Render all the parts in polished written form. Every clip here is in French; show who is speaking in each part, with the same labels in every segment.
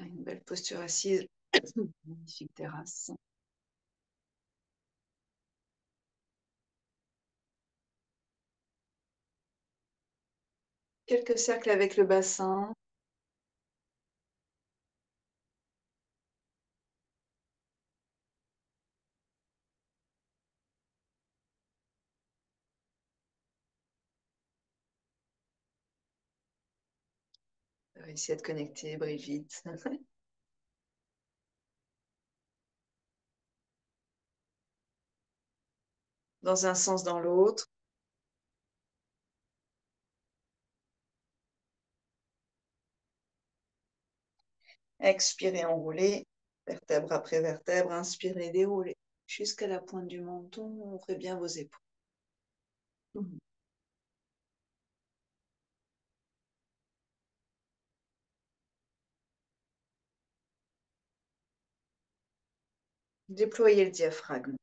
Speaker 1: Une belle posture assise. Magnifique terrasse. Quelques cercles avec le bassin. Essayez de connecter, Brigitte. Dans un sens, dans l'autre. Expirez, enroulez, vertèbre après vertèbre. Inspirez, déroulez. Jusqu'à la pointe du menton, ouvrez bien vos épaules. Déployez le diaphragme.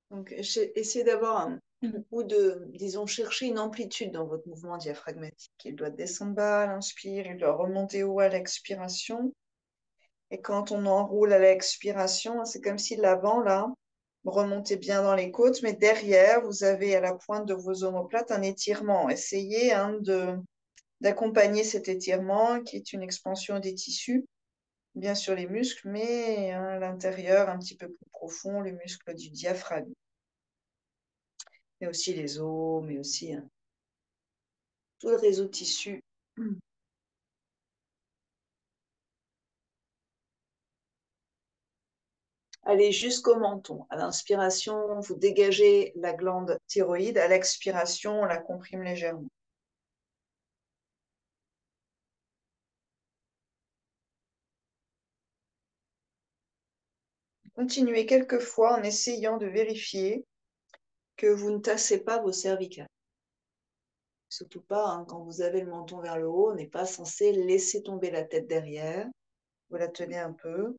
Speaker 1: Donc, essayez d'avoir ou de, disons, chercher une amplitude dans votre mouvement diaphragmatique. Il doit descendre bas à l'inspire, il doit remonter haut à l'expiration. Et quand on enroule à l'expiration, c'est comme si l'avant, là, remontez bien dans les côtes, mais derrière, vous avez à la pointe de vos omoplates un étirement. Essayez d'accompagner cet étirement qui est une expansion des tissus, bien sûr les muscles, mais à l'intérieur, un petit peu plus profond, les muscles du diaphragme. Mais aussi les os, mais aussi tout le réseau de tissus. Allez jusqu'au menton. À l'inspiration, vous dégagez la glande thyroïde. À l'expiration, on la comprime légèrement. Continuez quelques fois en essayant de vérifier que vous ne tassez pas vos cervicales. Surtout pas, quand vous avez le menton vers le haut, on n'est pas censé laisser tomber la tête derrière. Vous la tenez un peu.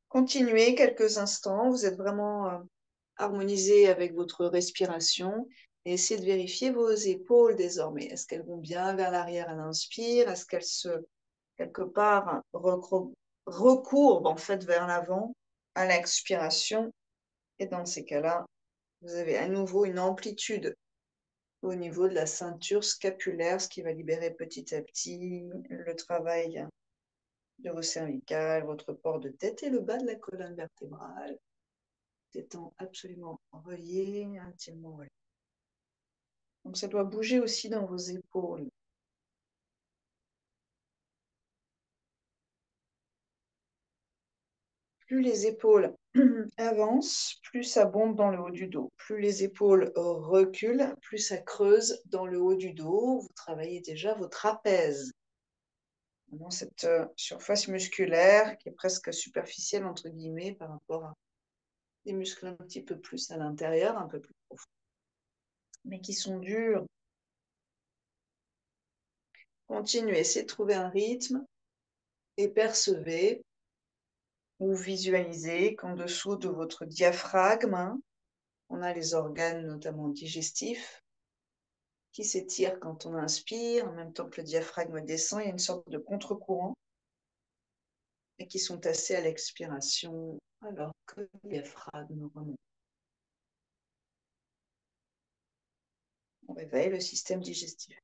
Speaker 1: Continuez quelques instants. Vous êtes vraiment harmonisé avec votre respiration. Et essayez de vérifier vos épaules désormais. Est-ce qu'elles vont bien vers l'arrière à l'inspire? Est-ce qu'elles se, quelque part, recourbent en fait vers l'avant à l'expiration? Et dans ces cas-là, vous avez à nouveau une amplitude au niveau de la ceinture scapulaire, ce qui va libérer petit à petit le travail de vos cervicales, votre port de tête et le bas de la colonne vertébrale, étant absolument relié, intimement relié. Donc ça doit bouger aussi dans vos épaules. Plus les épaules avancent, plus ça bombe dans le haut du dos. Plus les épaules reculent, plus ça creuse dans le haut du dos. Vous travaillez déjà vos trapèzes. Dans cette surface musculaire qui est presque superficielle, entre guillemets, par rapport à des muscles un petit peu plus à l'intérieur, un peu plus profonds, mais qui sont durs. Continuez, essayez de trouver un rythme et percevez ou visualisez qu'en dessous de votre diaphragme, on a les organes, notamment digestifs, qui s'étirent quand on inspire, en même temps que le diaphragme descend. Il y a une sorte de contre-courant et qui sont tassés à l'expiration, alors que le diaphragme remonte. On réveille le système digestif.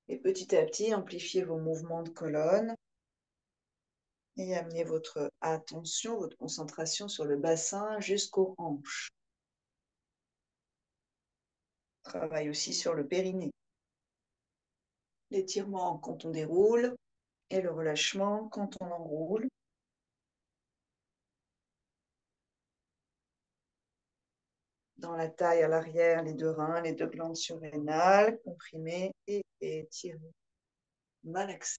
Speaker 1: Et petit à petit, amplifiez vos mouvements de colonne et amenez votre attention, votre concentration sur le bassin jusqu'aux hanches. Travaille aussi sur le périnée. L'étirement quand on déroule et le relâchement quand on enroule. Dans la taille à l'arrière, les deux reins, les deux glandes surrénales, comprimées et étirées. Malaxé.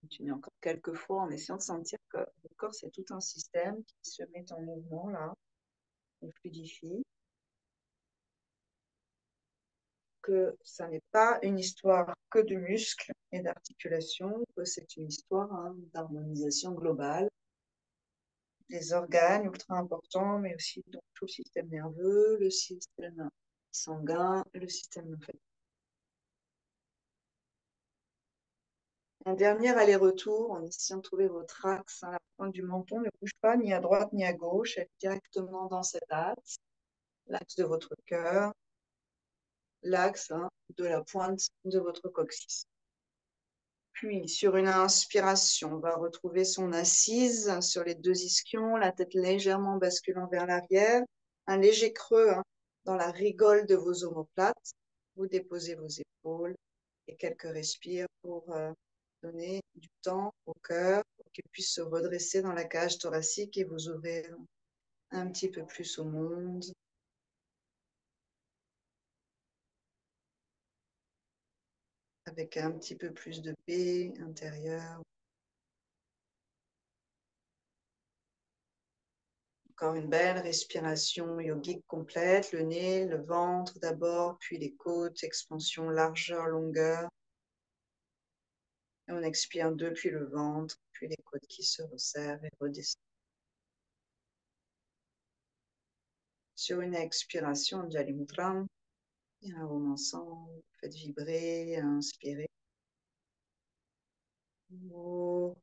Speaker 1: Continuez encore quelques fois en essayant de sentir que le corps, c'est tout un système qui se met en mouvement là, et fluidifie. que ça n'est pas une histoire que de muscles et d'articulations, que c'est une histoire d'harmonisation globale des organes ultra importants, mais aussi donc, tout le système nerveux, le système sanguin, le système lymphatique. Un dernier aller-retour en essayant de trouver votre axe. La pointe du menton ne bouge pas ni à droite ni à gauche, elle est directement dans cet axe, l'axe de votre cœur, l'axe de la pointe de votre coccyx. Puis, sur une inspiration, on va retrouver son assise sur les deux ischions, la tête légèrement basculant vers l'arrière, un léger creux dans la rigole de vos omoplates. Vous déposez vos épaules et quelques respires pour donner du temps au cœur pour qu'il puisse se redresser dans la cage thoracique et vous ouvrir un petit peu plus au monde. Avec un petit peu plus de paix intérieure. Encore une belle respiration yogique complète, le nez, le ventre d'abord, puis les côtes, expansion, largeur, longueur. Et on expire depuis le ventre, puis les côtes qui se resserrent et redescendent. Sur une expiration, Anjali Mudra, et un arôme ensemble, faites vibrer, inspirez. Oh,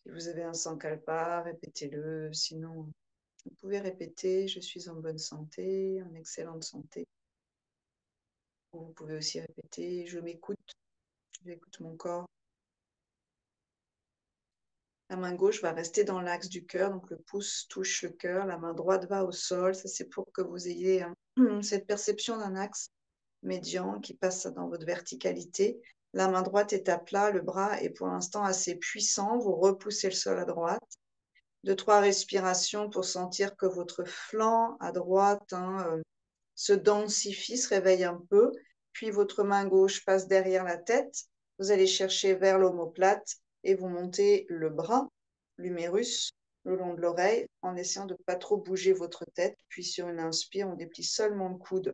Speaker 1: si vous avez un sankalpa, répétez-le. Sinon, vous pouvez répéter « Je suis en bonne santé, en excellente santé ». Vous pouvez aussi répéter « Je m'écoute, j'écoute mon corps ». La main gauche va rester dans l'axe du cœur, donc le pouce touche le cœur, la main droite va au sol. Ça, c'est pour que vous ayez cette perception d'un axe médian qui passe dans votre verticalité. La main droite est à plat, le bras est pour l'instant assez puissant. Vous repoussez le sol à droite. 2-3 respirations pour sentir que votre flanc à droite se densifie, se réveille un peu. Puis votre main gauche passe derrière la tête. Vous allez chercher vers l'omoplate et vous montez le bras, l'humérus, le long de l'oreille, en essayant de ne pas trop bouger votre tête. Puis sur une inspire, on déplie seulement le coude.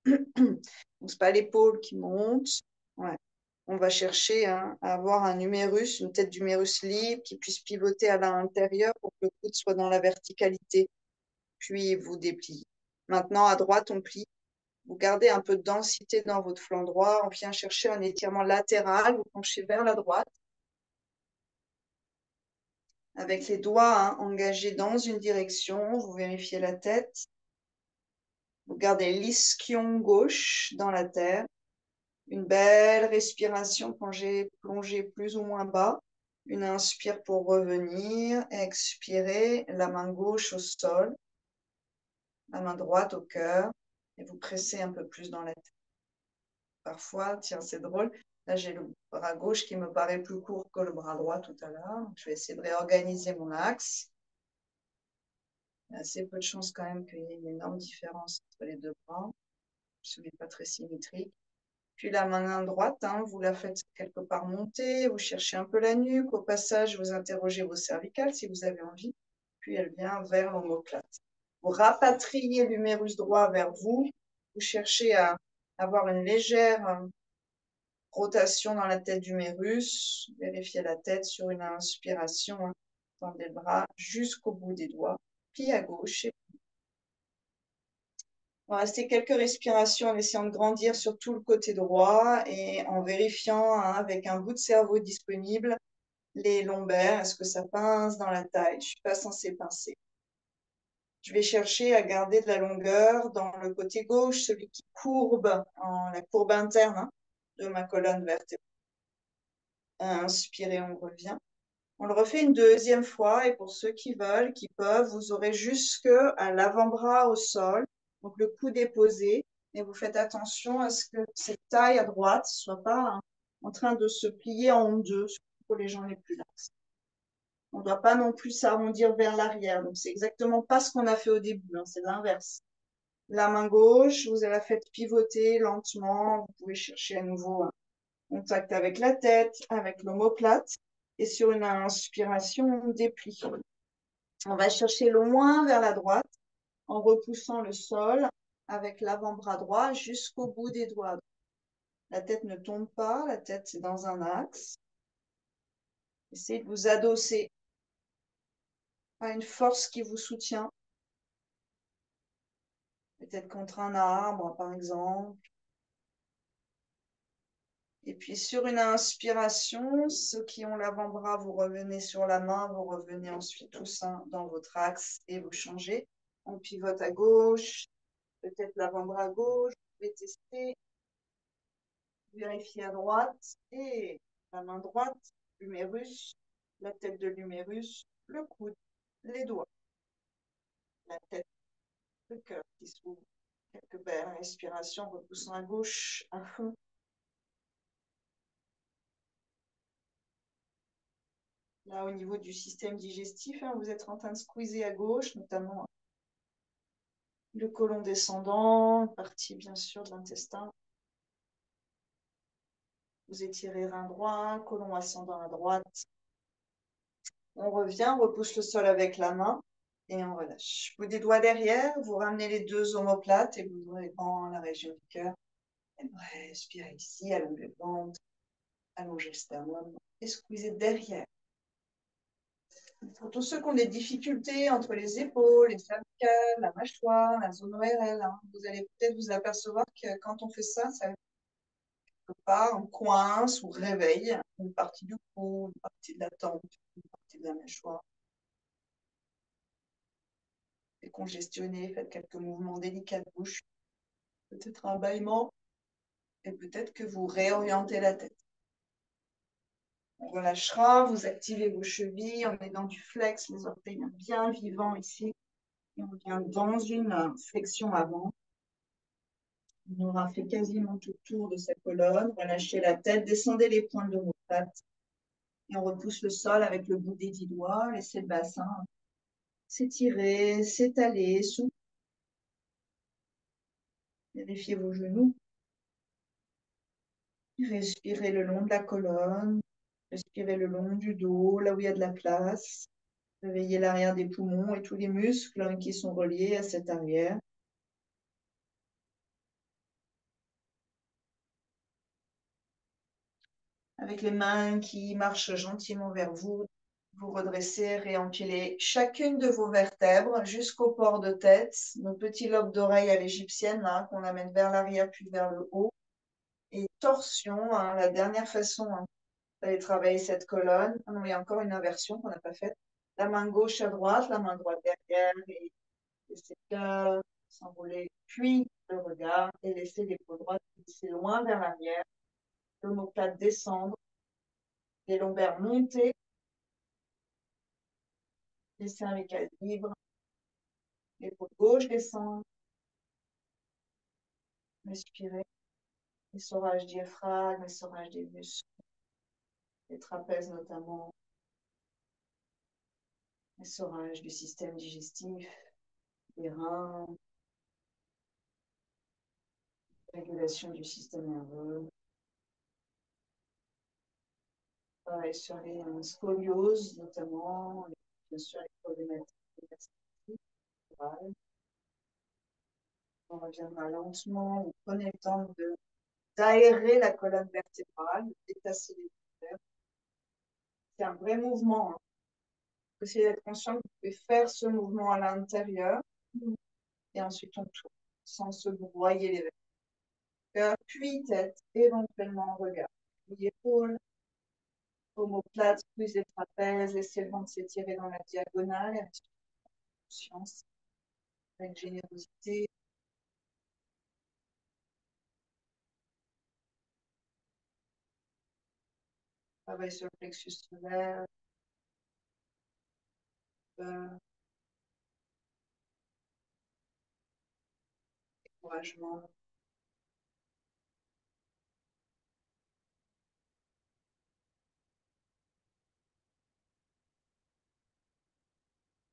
Speaker 1: Donc, ce n'est pas l'épaule qui monte. Ouais. On va chercher à avoir un humérus, une tête d'humérus libre qui puisse pivoter à l'intérieur pour que le coude soit dans la verticalité. Puis vous dépliez. Maintenant, à droite, on plie. Vous gardez un peu de densité dans votre flanc droit. On vient chercher un étirement latéral. Vous penchez vers la droite. Avec les doigts engagés dans une direction, vous vérifiez la tête. Vous gardez l'ischion gauche dans la terre. Une belle respiration, plongez plus ou moins bas. Une inspire pour revenir. Expirez, la main gauche au sol. La main droite au cœur. Et vous pressez un peu plus dans la tête. Parfois, tiens, c'est drôle. Là, j'ai le bras gauche qui me paraît plus court que le bras droit tout à l'heure. Je vais essayer de réorganiser mon axe. Il y a assez peu de chances quand même qu'il y ait une énorme différence entre les deux bras. Ce n'est pas très symétrique. Puis la main droite, vous la faites quelque part monter, vous cherchez un peu la nuque. Au passage, vous interrogez vos cervicales si vous avez envie. Puis elle vient vers l'omoplate. Vous rapatriez l'humérus droit vers vous. Vous cherchez à avoir une légère rotation dans la tête d'humérus. Vérifiez la tête sur une inspiration. Tendez le bras jusqu'au bout des doigts. Puis à gauche. On va rester quelques respirations en essayant de grandir sur tout le côté droit et en vérifiant avec un bout de cerveau disponible les lombaires. Est-ce que ça pince dans la taille? Je ne suis pas censée pincer. Je vais chercher à garder de la longueur dans le côté gauche, celui qui courbe, la courbe interne de ma colonne vertébrale. Inspirez, on revient. On le refait une deuxième fois et pour ceux qui veulent, qui peuvent, vous aurez jusque à l'avant-bras au sol, donc le coude déposé, et vous faites attention à ce que cette taille à droite ne soit pas en train de se plier en deux, surtout pour les gens les plus laxes. On ne doit pas non plus s'arrondir vers l'arrière, donc c'est exactement pas ce qu'on a fait au début, c'est l'inverse. La main gauche, vous la faites pivoter lentement. Vous pouvez chercher à nouveau un contact avec la tête, avec l'omoplate. Et sur une inspiration, on déplie. On va chercher le moins vers la droite en repoussant le sol avec l'avant-bras droit jusqu'au bout des doigts. La tête ne tombe pas, la tête c'est dans un axe. Essayez de vous adosser à une force qui vous soutient. Peut-être contre un arbre, par exemple. Et puis sur une inspiration, ceux qui ont l'avant-bras, vous revenez sur la main, vous revenez ensuite tous dans votre axe et vous changez. On pivote à gauche, peut-être l'avant-bras gauche, vous pouvez tester, vérifier à droite et la main droite, l'humérus, la tête de l'humérus, le coude, les doigts, la tête, le cœur qui s'ouvre. Quelques belles respirations, repoussant à gauche à fond. Là, au niveau du système digestif, vous êtes en train de squeezer à gauche, notamment le côlon descendant, partie bien sûr de l'intestin. Vous étirez rein droit, côlon ascendant à droite. On revient, on repousse le sol avec la main et on relâche. Vous des doigts derrière, vous ramenez les deux omoplates et vous ouvrez grand la région du cœur. Et respirez ici, allongez le ventre, allongez le sternum et squeezez derrière. Pour tous ceux qui ont des difficultés entre les épaules, les cervicales, la mâchoire, la zone ORL, vous allez peut-être vous apercevoir que quand on fait ça, ça quelque part, on coince ou réveille une partie du cou, une partie de la tempe, une partie de la mâchoire. Décongestionnez, faites quelques mouvements délicats de bouche, peut-être un bâillement, et peut-être que vous réorientez la tête. On relâchera, vous activez vos chevilles, on est dans du flex, les orteils bien vivants ici. Et on vient dans une flexion avant. On aura fait quasiment tout le tour de sa colonne. Relâchez la tête, descendez les pointes de vos pattes. Et on repousse le sol avec le bout des 10 doigts. Laissez le bassin s'étirer, s'étaler, souple. Vérifiez vos genoux. Respirez le long de la colonne. Respirez le long du dos, là où il y a de la place. Réveillez l'arrière des poumons et tous les muscles qui sont reliés à cette arrière. Avec les mains qui marchent gentiment vers vous, vous redressez, réempilez chacune de vos vertèbres jusqu'au port de tête, nos petits lobes d'oreille à l'égyptienne, qu'on amène vers l'arrière puis vers le haut. Et torsion, la dernière façon d'aller travailler cette colonne. Ah non, il y a encore une inversion qu'on n'a pas faite. La main gauche à droite, la main droite derrière, et laissez le cœur s'envoler, puis le regard, et laissez l'épaule droite glisser loin vers l'arrière, l'omoplate descendre, les lombaires monter, les cervicales libres, l'épaule gauche descendre, respirez, essorage diaphragme, essorage des muscles, les trapèzes notamment, essorage du système digestif, des reins, régulation du système nerveux. Pareil sur les scolioses notamment, bien sûr les problématiques vertébrales. On reviendra lentement, vous prenez le temps d'aérer la colonne vertébrale, de détasser les vertèbres. C'est un vrai mouvement. Essayez d'être conscient que vous pouvez faire ce mouvement à l'intérieur et ensuite on tourne sans se broyer les vertèbres. Puis tête, éventuellement regard. Puis épaules, omoplate, plus les trapèzes, laissez le ventre s'étirer dans la diagonale et conscience, avec générosité. Travaille sur le plexus solaire, encouragement.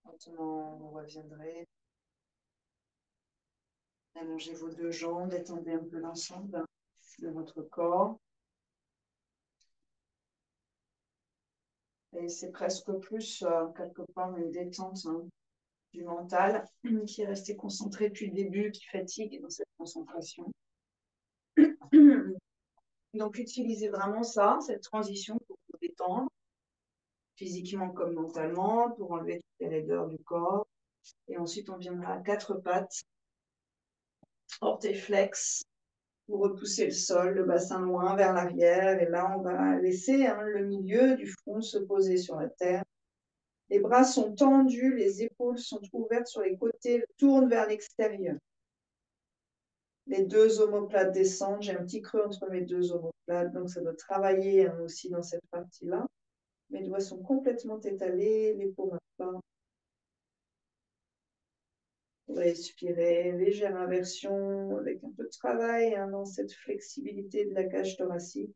Speaker 1: Maintenant, vous reviendrez. Allongez vos deux jambes, étendez un peu l'ensemble de votre corps. Et c'est presque plus, quelque part, une détente du mental qui est resté concentré depuis le début, qui fatigue dans cette concentration. Donc, utilisez vraiment ça, cette transition pour vous détendre, physiquement comme mentalement, pour enlever toutes les raideurs du corps. Et ensuite, on viendra à quatre pattes, orthiflex, pour repousser le sol, le bassin loin vers l'arrière. Et là, on va laisser le milieu du front se poser sur la terre. Les bras sont tendus, les épaules sont ouvertes sur les côtés, tournent vers l'extérieur. Les deux omoplates descendent. J'ai un petit creux entre mes deux omoplates, donc ça doit travailler aussi dans cette partie-là. Mes doigts sont complètement étalés, les paumes à plat. Respirez, légère inversion avec un peu de travail dans cette flexibilité de la cage thoracique.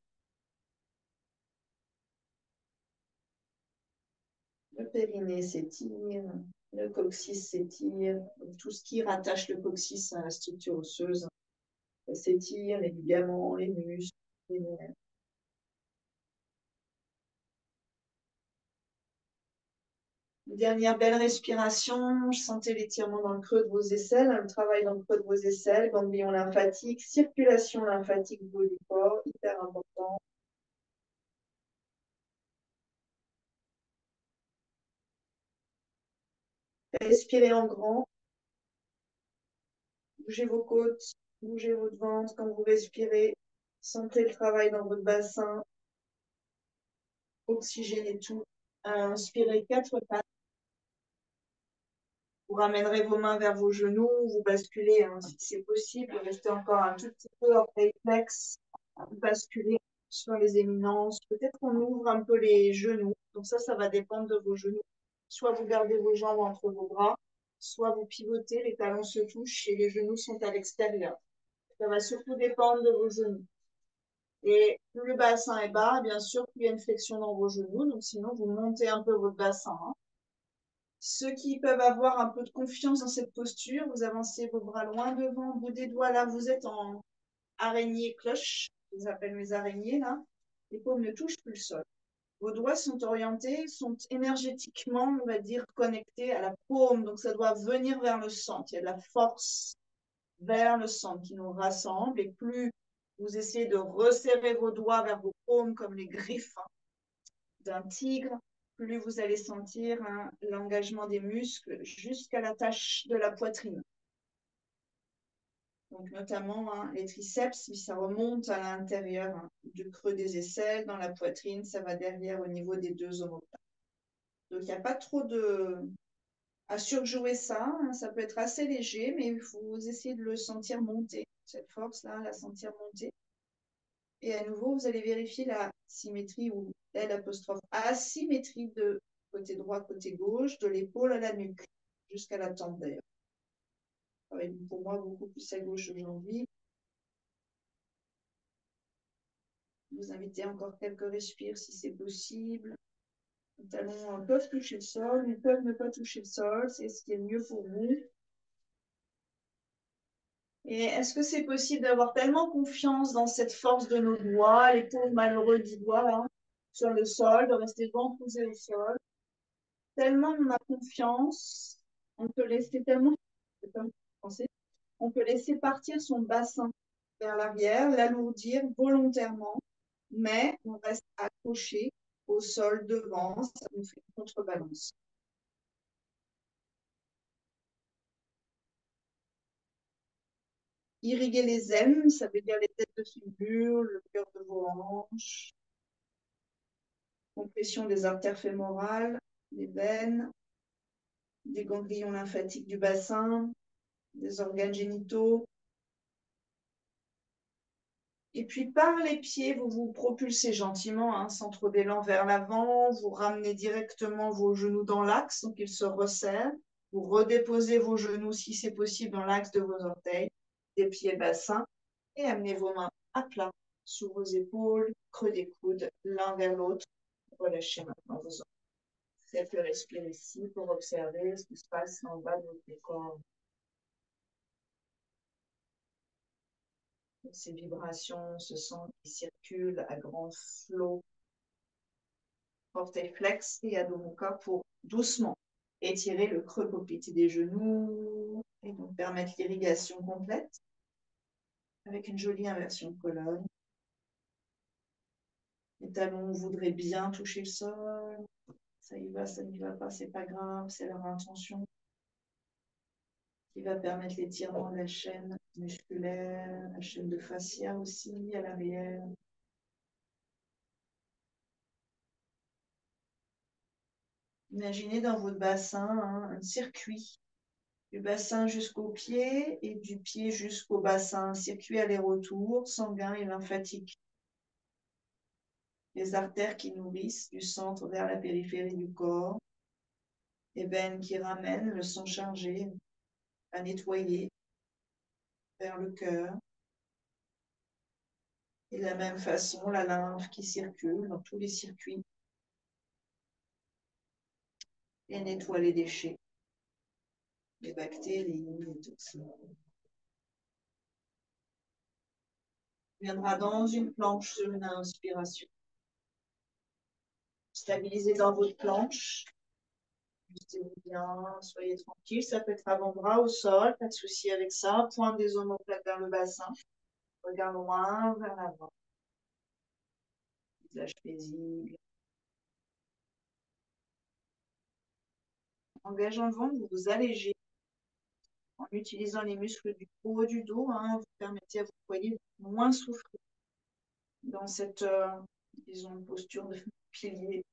Speaker 1: Le périnée s'étire, le coccyx s'étire, tout ce qui rattache le coccyx à la structure osseuse s'étire, les ligaments, les muscles, les nerfs. Dernière belle respiration, sentez l'étirement dans le creux de vos aisselles, le travail dans le creux de vos aisselles, ganglion lymphatique, circulation lymphatique du haut du corps, hyper important. Respirez en grand, bougez vos côtes, bougez votre ventre quand vous respirez, sentez le travail dans votre bassin, oxygénez tout. Inspirez quatre pattes. Vous ramènerez vos mains vers vos genoux, vous basculez si c'est possible, restez encore un tout petit peu orteil flex, vous basculez sur les éminences. Peut-être qu'on ouvre un peu les genoux, donc ça va dépendre de vos genoux. Soit vous gardez vos jambes entre vos bras, soit vous pivotez, les talons se touchent et les genoux sont à l'extérieur. Ça va surtout dépendre de vos genoux. Et plus le bassin est bas, bien sûr, plus il y a une flexion dans vos genoux, donc sinon vous montez un peu votre bassin. Ceux qui peuvent avoir un peu de confiance dans cette posture, vous avancez vos bras loin devant, bout des doigts, là vous êtes en araignée cloche, je les appelle mes araignées là, les paumes ne touchent plus le sol. Vos doigts sont orientés, sont énergétiquement, on va dire, connectés à la paume, donc ça doit venir vers le centre, il y a de la force vers le centre qui nous rassemble, et plus vous essayez de resserrer vos doigts vers vos paumes comme les griffes d'un tigre, plus vous allez sentir l'engagement des muscles jusqu'à la tâche de la poitrine. Donc notamment les triceps, ça remonte à l'intérieur du creux des aisselles, dans la poitrine, ça va derrière au niveau des deux omoplates. Donc il n'y a pas trop à surjouer ça, ça peut être assez léger, mais il faut essayer de le sentir monter, cette force-là, la sentir monter. Et à nouveau, vous allez vérifier la symétrie ou l'apostrophe asymétrie de côté droit, côté gauche, de l'épaule à la nuque, jusqu'à la tempe d'ailleurs. Pour moi, beaucoup plus à gauche aujourd'hui. Vous invitez encore quelques respires si c'est possible. Les talons peuvent toucher le sol, ils peuvent ne pas toucher le sol, c'est ce qui est mieux pour vous. Et est-ce que c'est possible d'avoir tellement confiance dans cette force de nos doigts, les pauvres malheureux 10 doigts là, sur le sol, de rester ventrousés au sol? Tellement on a confiance, on peut laisser tellement, on peut laisser partir son bassin vers l'arrière, l'alourdir volontairement, mais on reste accroché au sol devant, ça nous fait une contrebalance. Irriguer les ailes, ça veut dire les têtes de figure, le cœur de vos hanches, compression des artères fémorales, des veines, des ganglions lymphatiques du bassin, des organes génitaux. Et puis par les pieds, vous vous propulsez gentiment, sans trop d'élan vers l'avant. Vous ramenez directement vos genoux dans l'axe, donc ils se resserrent. Vous redéposez vos genoux, si c'est possible, dans l'axe de vos orteils, des pieds bassins, et amenez vos mains à plat sous vos épaules, creux des coudes, l'un vers l'autre. Relâchez maintenant vos orteils. Faites le respire ici pour observer ce qui se passe en bas de votre corps. Ces vibrations, ce sang qui circule à grand flot. Portez flex et Adho Mukha pour doucement étirer le creux poplité des genoux et donc permettre l'irrigation complète avec une jolie inversion de colonne. Les talons voudraient bien toucher le sol. Ça y va, ça n'y va pas, c'est pas grave, c'est leur intention qui va permettre l'étirement de la chaîne musculaire, la chaîne de fascia aussi à l'arrière. Imaginez dans votre bassin un circuit du bassin jusqu'au pied et du pied jusqu'au bassin, circuit aller-retour sanguin et lymphatique. Les artères qui nourrissent du centre vers la périphérie du corps, les veines qui ramènent le sang chargé à nettoyer vers le cœur. Et de la même façon, la lymphe qui circule dans tous les circuits et nettoie les déchets, les bactéries, les toxines. On viendra dans une planche sur une inspiration. Stabilisez dans votre planche. Ajustez-vous bien, soyez tranquille. Ça peut être avant-bras au sol, pas de souci avec ça. Pointe des omoplates vers le bassin. Regard loin vers l'avant. Visage paisible. En engageant le ventre, vous vous allégez. En utilisant les muscles du haut du dos, vous permettez à vos poignets de moins souffrir dans cette, disons, posture de pilier.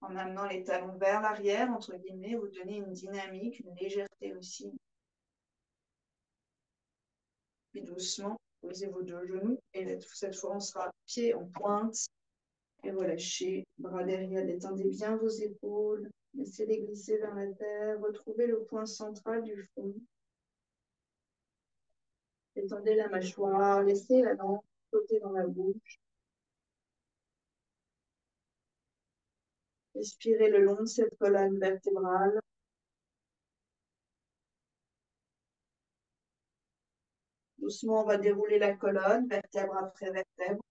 Speaker 1: En amenant les talons vers l'arrière, entre guillemets, vous donnez une dynamique, une légèreté aussi. Puis doucement, posez vos deux genoux. Et cette fois, on sera pied en pointe. Et relâchez, bras derrière, détendez bien vos épaules. Laissez-les glisser vers la terre. Retrouvez le point central du front. Détendez la mâchoire. Laissez la langue flotter dans la bouche. Respirez le long de cette colonne vertébrale. Doucement, on va dérouler la colonne, vertèbre après vertèbre.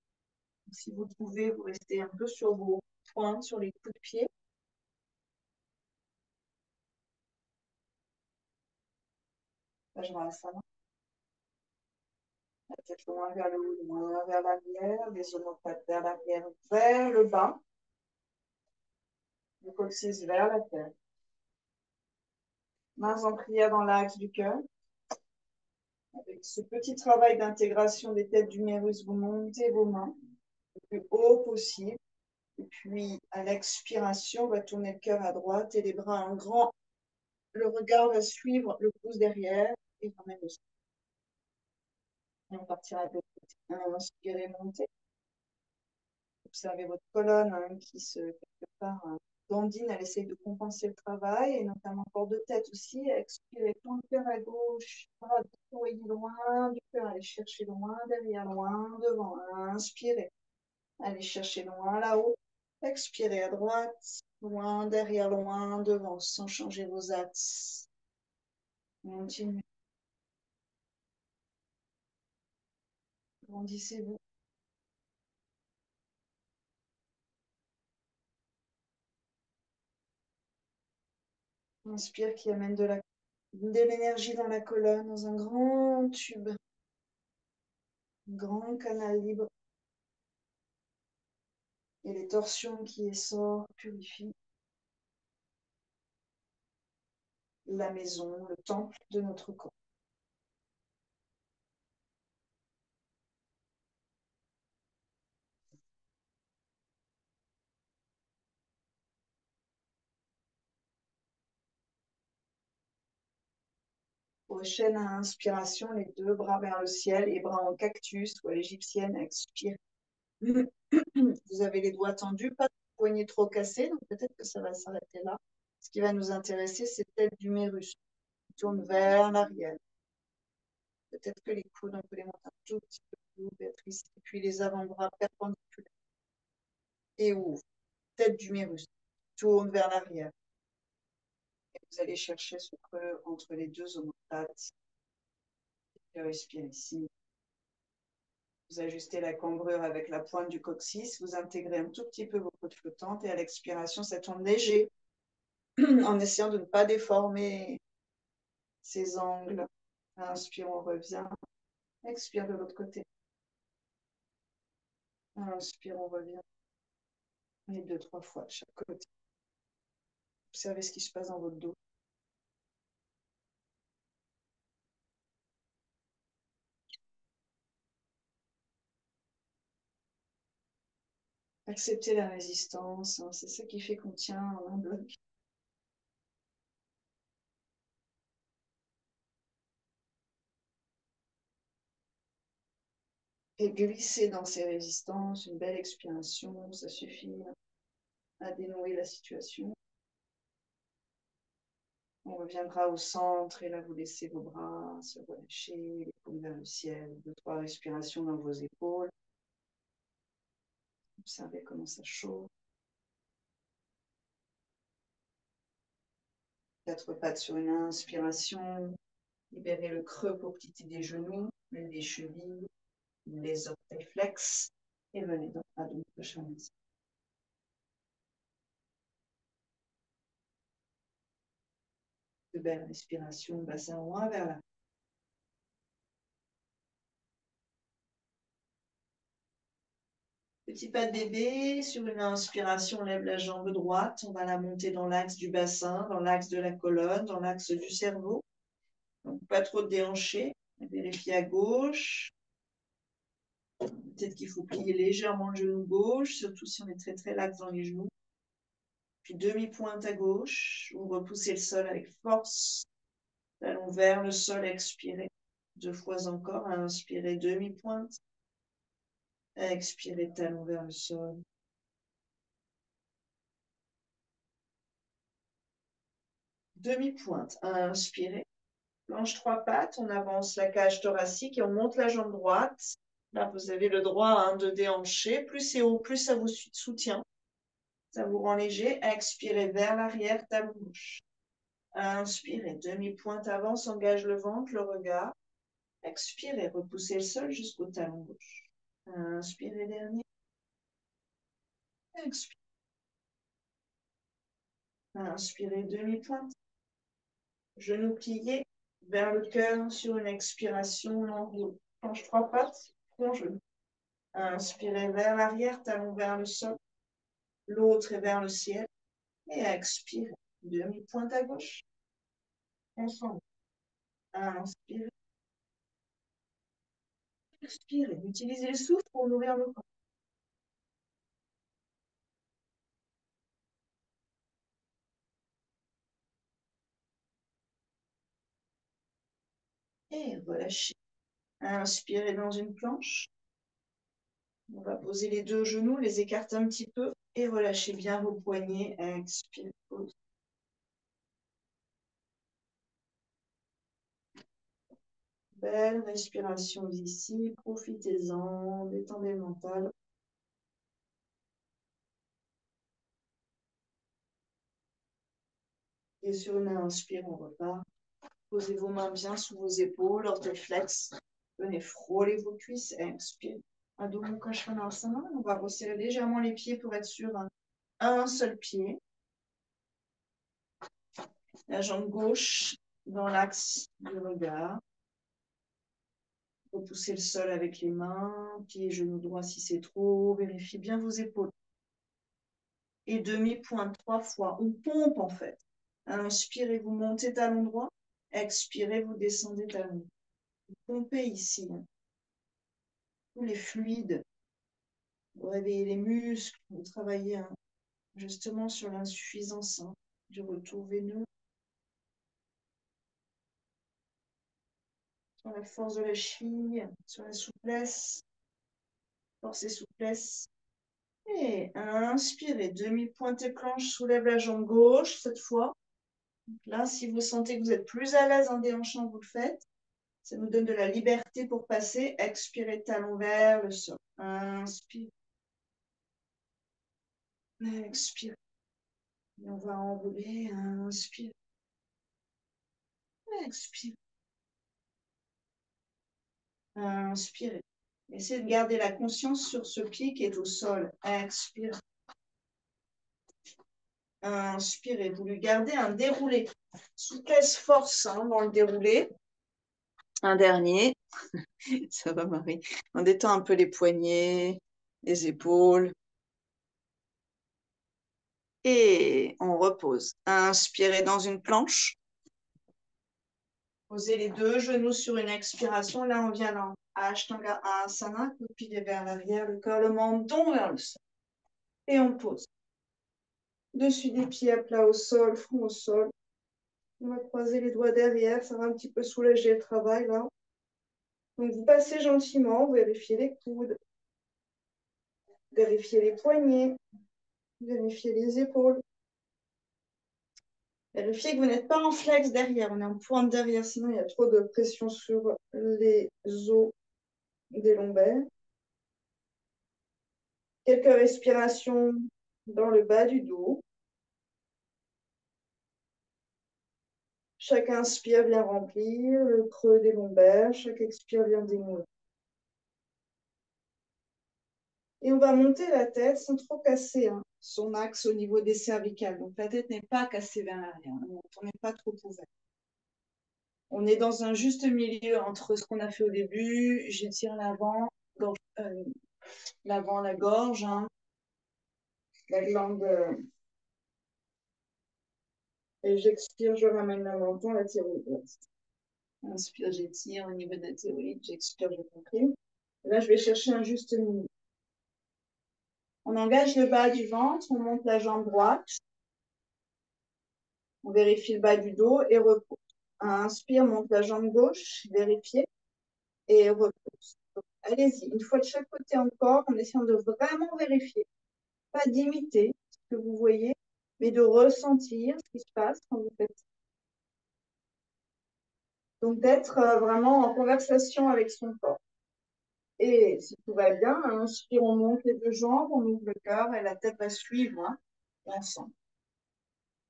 Speaker 1: Si vous pouvez, vous restez un peu sur vos pointes, sur les coups de pied. Vajrasana. La tête loin vers le haut, loin vers l'arrière, les omoplates vers l'arrière, vers le bas. Le coccyx vers la terre. Mains en prière dans l'axe du cœur. Avec ce petit travail d'intégration des têtes d'humérus, vous montez vos mains le plus haut possible. Et puis, à l'expiration, on va tourner le cœur à droite et les bras en grand. Le regard va suivre le pouce derrière et quand même le sol. Et on partira de l'autre côté. Inspirez, montez. Observez votre colonne qui se, quelque part, dandine. Elle essaye de compenser le travail et notamment corps de tête aussi. Expirez, tourne le cœur à gauche. Bras déployés loin du cœur. Allez chercher loin derrière, loin devant. Inspirez. Allez chercher loin là-haut. Expirez à droite. Loin derrière, loin devant, sans changer vos axes. Continuez. Grandissez-vous. Inspire qui amène de l'énergie dans la colonne, dans un grand tube, un grand canal libre. Et les torsions qui sortent purifient la maison, le temple de notre corps. Prochaine inspiration, les deux bras vers le ciel, les bras en cactus ou à l'égyptienne, expire. Vous avez les doigts tendus, pas de poignets trop cassés, donc peut-être que ça va s'arrêter là. Ce qui va nous intéresser, c'est tête d'humérus. On tourne vers l'arrière. Peut-être que les coudes, on peut les monter un tout petit peu plus haut, Béatrice. Et puis les avant-bras perpendiculaires. Et ouvre. Tête d'humérus. Tourne vers l'arrière. Et vous allez chercher ce creux entre les deux omoplates. Et respirez ici. Vous ajustez la cambrure avec la pointe du coccyx. Vous intégrez un tout petit peu vos côtes flottantes. Et à l'expiration, ça tourne léger en essayant de ne pas déformer ces angles. Inspire, on revient. Expire de l'autre côté. Inspire, on revient. Et 2-3 fois de chaque côté. Observez ce qui se passe dans votre dos. Acceptez la résistance. C'est ça qui fait qu'on tient un bloc. Et glisser dans ces résistances, une belle expiration, ça suffit à dénouer la situation. On reviendra au centre et là, vous laissez vos bras se relâcher, les paumes vers le ciel. 2-3 respirations dans vos épaules. Observez comment ça chauffe. 4 pattes sur une inspiration. Libérez le creux pour quitter des genoux, les chevilles, les orteils flex. Et venez dans à Adho Mukha. De belles respirations, bassin droit vers là. Petit pas de bébé, sur une inspiration, on lève la jambe droite, on va la monter dans l'axe du bassin, dans l'axe de la colonne, dans l'axe du cerveau. Donc pas trop de déhanché. Vérifiez à gauche. Peut-être qu'il faut plier légèrement le genou gauche, surtout si on est très très lax dans les genoux. Puis demi-pointe à gauche, ou repoussez le sol avec force. Talon vers le sol, expirez. 2 fois encore, inspirez demi-pointe. Expirez, talon vers le sol. Demi-pointe, inspirez. Planche 3 pattes, on avance la cage thoracique et on monte la jambe droite. Là, vous avez le droit de déhancher. Plus c'est haut, plus ça vous soutient. Ça vous rend léger. Expirez vers l'arrière, talon gauche. Inspirez, demi-pointe avance, engage le ventre, le regard. Expirez, repoussez le sol jusqu'au talon gauche. Inspirez, dernier. Expirez. Inspirez, demi-pointe. Genoux pliés vers le cœur sur une expiration. L'enroule. Planche 3 pattes, front genou. Inspirez vers l'arrière, talon vers le sol. L'autre est vers le ciel. Et expirez. Demi-pointe à gauche. Ensemble. Inspirez. Expirez. Utilisez le souffle pour nourrir le corps. Et relâchez. Inspirez dans une planche. On va poser les 2 genoux, les écarter un petit peu et relâchez bien vos poignets. Expirez. Pose. Belle respiration ici. Profitez-en. Détendez le mental. Et sur une inspire, on repart. Posez vos mains bien sous vos épaules, orteils flex. Venez frôler vos cuisses. Expire. Adho Mukha Svanasana. On va resserrer légèrement les pieds pour être sur un seul pied. La jambe gauche dans l'axe du regard. Repoussez le sol avec les mains. Pieds, genoux droits si c'est trop. Vérifiez bien vos épaules. Et demi-pointe 3 fois. On pompe en fait. Inspirez, vous montez talon droit. Expirez, vous descendez talon. Vous pompez ici. Tous les fluides. Vous réveillez les muscles. Vous travaillez justement sur l'insuffisance du retour veineux. Sur la force de la cheville. Sur la souplesse. Force et souplesse. Et inspirez. Demi-pointe et planche. Soulève la jambe gauche cette fois. Là, si vous sentez que vous êtes plus à l'aise en déhanchant, vous le faites. Ça nous donne de la liberté pour passer. Expirez, talon vers le sol. Inspire. Expire. Et on va enrouler. Inspire. Expire. Inspirez. Essayez de garder la conscience sur ce pied qui est au sol. Expirez. Inspirez. Vous lui gardez un déroulé. Souplesse, force dans le déroulé. Un dernier. Ça va, Marie. On détend un peu les poignets, les épaules. Et on repose. Inspirez dans une planche. Posez les deux genoux sur une expiration. Là, on vient dans Ashtanga Asana, pied vers l'arrière, le corps, le menton vers le sol. Et on pose. Dessus des pieds à plat au sol, front au sol. On va croiser les doigts derrière, ça va un petit peu soulager le travail là. Donc vous passez gentiment, vérifiez les coudes, vérifiez les poignets, vérifiez les épaules. Vérifiez que vous n'êtes pas en flex derrière, on est en pointe derrière, sinon il y a trop de pression sur les os des lombaires. Quelques respirations dans le bas du dos. Chaque inspire vient remplir le creux des lombaires, chaque expire vient dénouer. Et on va monter la tête sans trop casser son axe au niveau des cervicales. Donc la tête n'est pas cassée vers l'arrière, on n'est pas trop ouvert. On est dans un juste milieu entre ce qu'on a fait au début, j'étire l'avant, l'avant, la gorge, la glande, et j'expire, je ramène la menton, la thyroïde. Inspire, j'étire au niveau de la thyroïde, j'expire, je comprime. Et là, je vais chercher un juste milieu. On engage le bas du ventre, on monte la jambe droite, on vérifie le bas du dos et repose. Inspire, monte la jambe gauche, vérifiez et repose. Allez-y, une fois de chaque côté encore, en essayant de vraiment vérifier, pas d'imiter ce que vous voyez, mais de ressentir ce qui se passe quand vous faites ça. Donc d'être vraiment en conversation avec son corps. Et si tout va bien, inspire, on monte les deux jambes, on ouvre le cœur et la tête va suivre ensemble.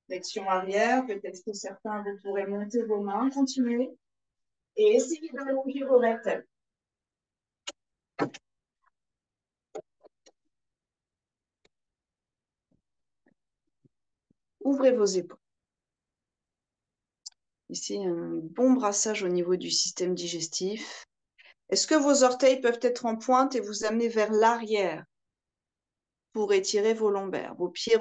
Speaker 1: Flexion arrière, peut-être que certains, vous pourrez monter vos mains, continuez. Et essayez d'allonger vos vertèbres. Ouvrez vos épaules. Ici, un bon brassage au niveau du système digestif. Est-ce que vos orteils peuvent être en pointe et vous amener vers l'arrière pour étirer vos lombaires? Vos pieds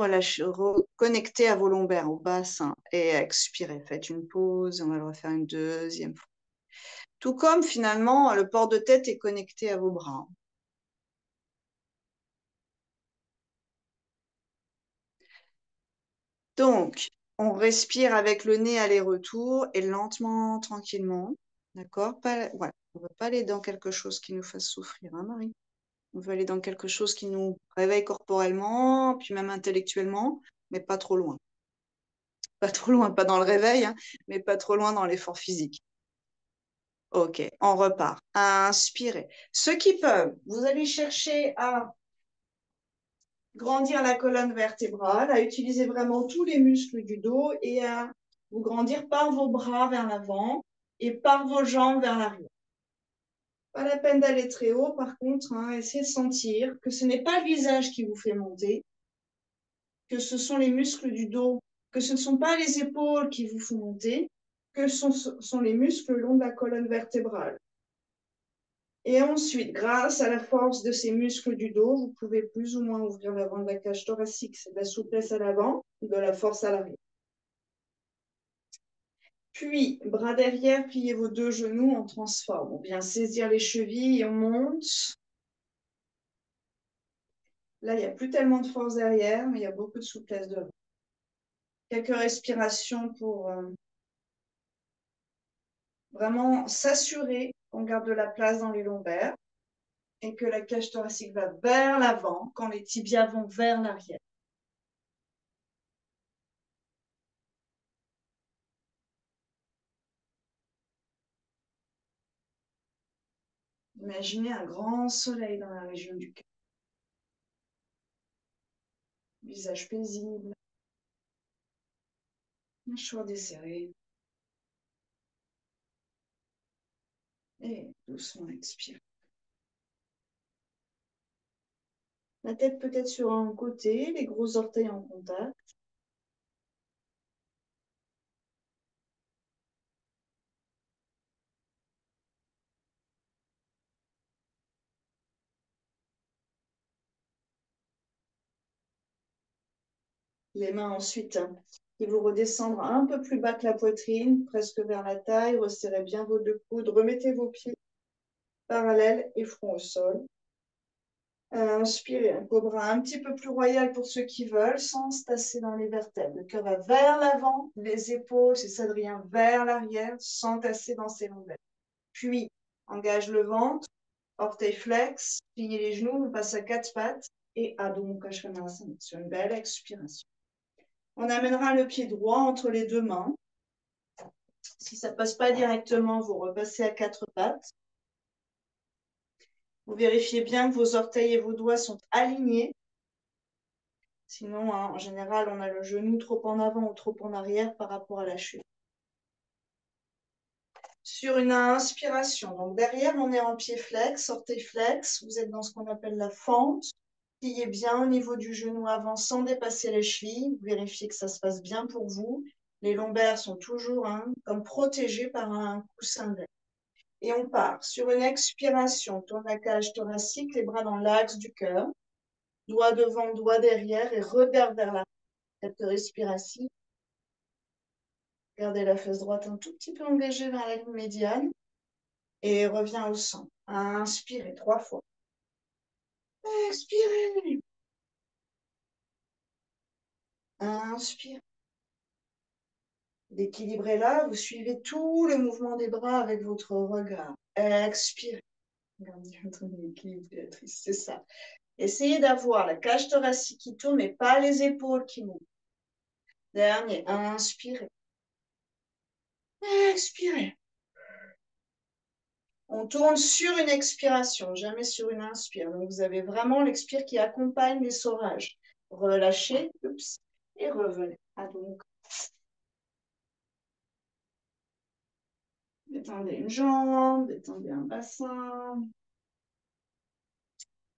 Speaker 1: connectés à vos lombaires, au bassin. Et expirez. Faites une pause. On va le refaire une deuxième fois. Tout comme, finalement, le port de tête est connecté à vos bras. Donc, on respire avec le nez aller-retour et lentement, tranquillement. D'accord? Voilà. On ne veut pas aller dans quelque chose qui nous fasse souffrir, hein, Marie? On veut aller dans quelque chose qui nous réveille corporellement, puis même intellectuellement, mais pas trop loin. Pas trop loin, pas dans le réveil, mais pas trop loin dans l'effort physique. Ok, on repart. Inspirez. Ceux qui peuvent, vous allez chercher à grandir la colonne vertébrale, à utiliser vraiment tous les muscles du dos et à vous grandir par vos bras vers l'avant et par vos jambes vers l'arrière. Pas la peine d'aller très haut, par contre, essayez de sentir que ce n'est pas le visage qui vous fait monter, que ce sont les muscles du dos, que ce ne sont pas les épaules qui vous font monter, que ce sont les muscles le long de la colonne vertébrale. Et ensuite, grâce à la force de ces muscles du dos, vous pouvez plus ou moins ouvrir l'avant de la cage thoracique. C'est de la souplesse à l'avant, de la force à l'arrière. Puis, bras derrière, pliez vos deux genoux en transforme. On vient saisir les chevilles et on monte. Là, il n'y a plus tellement de force derrière, mais il y a beaucoup de souplesse devant. Quelques respirations pour vraiment s'assurer qu'on garde de la place dans les lombaires et que la cage thoracique va vers l'avant quand les tibias vont vers l'arrière. Imaginez un grand soleil dans la région du cœur. Visage paisible. Mâchoire desserrée. Et doucement expire. La tête peut-être sur un côté, les gros orteils en contact. Les mains ensuite qui vont redescendre un peu plus bas que la poitrine, presque vers la taille. Resserrez bien vos deux coudes. Remettez vos pieds parallèles et front au sol. Inspirez un cobra un petit peu plus royal pour ceux qui veulent, sans se tasser dans les vertèbres. Le cœur va vers l'avant, les épaules, c'est Sadrien, vers l'arrière, sans tasser dans ses lombaires. Puis, engage le ventre, orteil flex, pliez les genoux, on passe à quatre pattes et Adho Mukha Svanasana sur une belle expiration. On amènera le pied droit entre les deux mains. Si ça ne passe pas directement, vous repassez à quatre pattes. Vous vérifiez bien que vos orteils et vos doigts sont alignés. Sinon, en général, on a le genou trop en avant ou trop en arrière par rapport à la chute. Sur une inspiration, donc derrière, on est en pied flex, orteil flex. Vous êtes dans ce qu'on appelle la fente. Pliez bien au niveau du genou avant sans dépasser les chevilles. Vous vérifiez que ça se passe bien pour vous. Les lombaires sont toujours comme protégés par un coussin d'air. Et on part sur une expiration. Tourne la cage thoracique, les bras dans l'axe du cœur. Doigt devant, doigt derrière et regarde vers la quelques respirations. Gardez la fesse droite un tout petit peu engagée vers la ligne médiane. Et reviens au centre. Inspirez 3 fois. Expirez. Inspirez. L'équilibre est là. Vous suivez tout le mouvement des bras avec votre regard. Expirez. Gardez votre équilibre, Béatrice. C'est ça. Essayez d'avoir la cage thoracique qui tourne, mais pas les épaules qui montent. Dernier. Inspirez. Expirez. On tourne sur une expiration, jamais sur une inspire. Donc, vous avez vraiment l'expire qui accompagne l'essorage. Relâchez, oups, et revenez. Donc, détendez une jambe, détendez un bassin.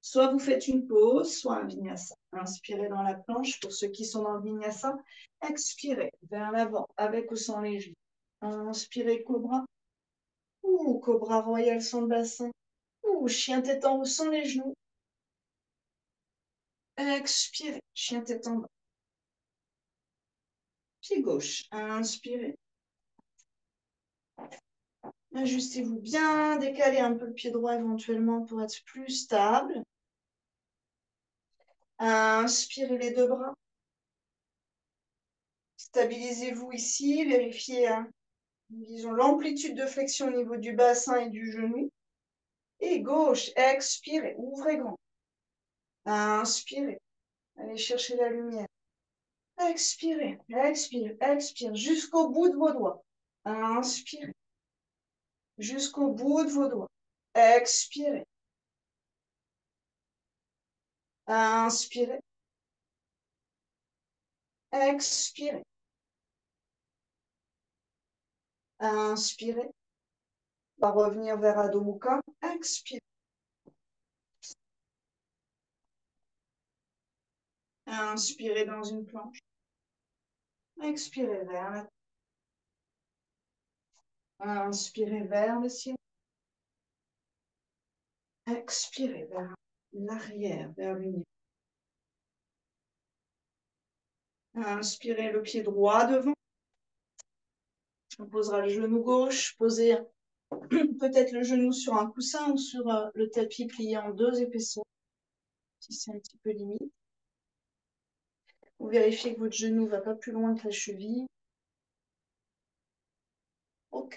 Speaker 1: Soit vous faites une pause, soit un vinyasa. Inspirez dans la planche pour ceux qui sont dans le vinyasa. Expirez vers l'avant, avec ou sans les genoux. Inspirez, cobra. Ou cobra royal sans le bassin. Ou chien tête en haut sans les genoux. Expirez, chien tête en bas. Pied gauche, inspirez. Ajustez-vous bien, décalez un peu le pied droit éventuellement pour être plus stable. Inspirez les deux bras. Stabilisez-vous ici, vérifiez disons, l'amplitude de flexion au niveau du bassin et du genou. Et gauche, expirez, ouvrez grand. Inspirez, allez chercher la lumière. Expirez, expire, expire, jusqu'au bout de vos doigts. Inspirez, jusqu'au bout de vos doigts. Expirez. Inspirez. Expirez. Inspirez. On va revenir vers Adho Mukha. Expirez. Inspirez dans une planche. Expirez vers la... Inspirez vers le ciel. Expirez vers l'arrière, vers l'univers. Inspirez le pied droit devant. On posera le genou gauche. Posez peut-être le genou sur un coussin ou sur le tapis plié en 2 épaisseurs, si c'est un petit peu limite. Vous vérifiez que votre genou ne va pas plus loin que la cheville. Ok.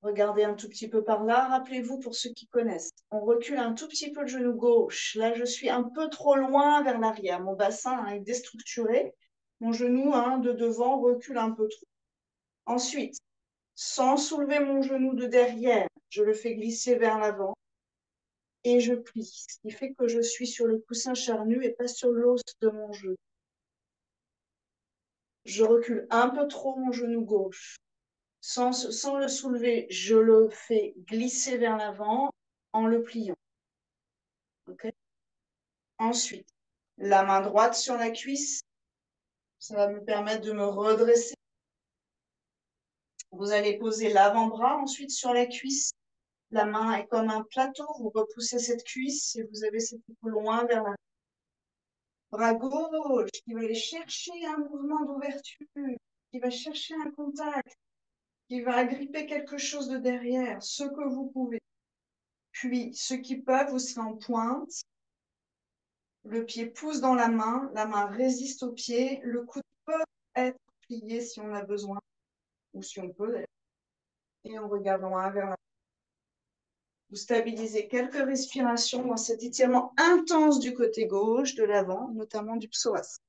Speaker 1: Regardez un tout petit peu par là. Rappelez-vous pour ceux qui connaissent. On recule un tout petit peu le genou gauche. Là, je suis un peu trop loin vers l'arrière. Mon bassin est déstructuré. Mon genou de devant recule un peu trop. Ensuite, sans soulever mon genou de derrière, je le fais glisser vers l'avant et je plie. Ce qui fait que je suis sur le coussin charnu et pas sur l'os de mon genou. Je recule un peu trop mon genou gauche. Sans le soulever, je le fais glisser vers l'avant en le pliant. Okay. Ensuite, la main droite sur la cuisse. Ça va me permettre de me redresser. Vous allez poser l'avant-bras ensuite sur la cuisse. La main est comme un plateau. Vous repoussez cette cuisse et vous avez cette épaule loin vers la bras gauche qui va aller chercher un mouvement d'ouverture, qui va chercher un contact, qui va agripper quelque chose de derrière, ce que vous pouvez. Puis, ceux qui peuvent, vous serez en pointe. Le pied pousse dans la main résiste au pied. Le coude peut être plié si on a besoin, ou si on peut d'ailleurs. Et on regarde loin vers la. Vous stabilisez quelques respirations dans cet étirement intense du côté gauche, de l'avant, notamment du psoas.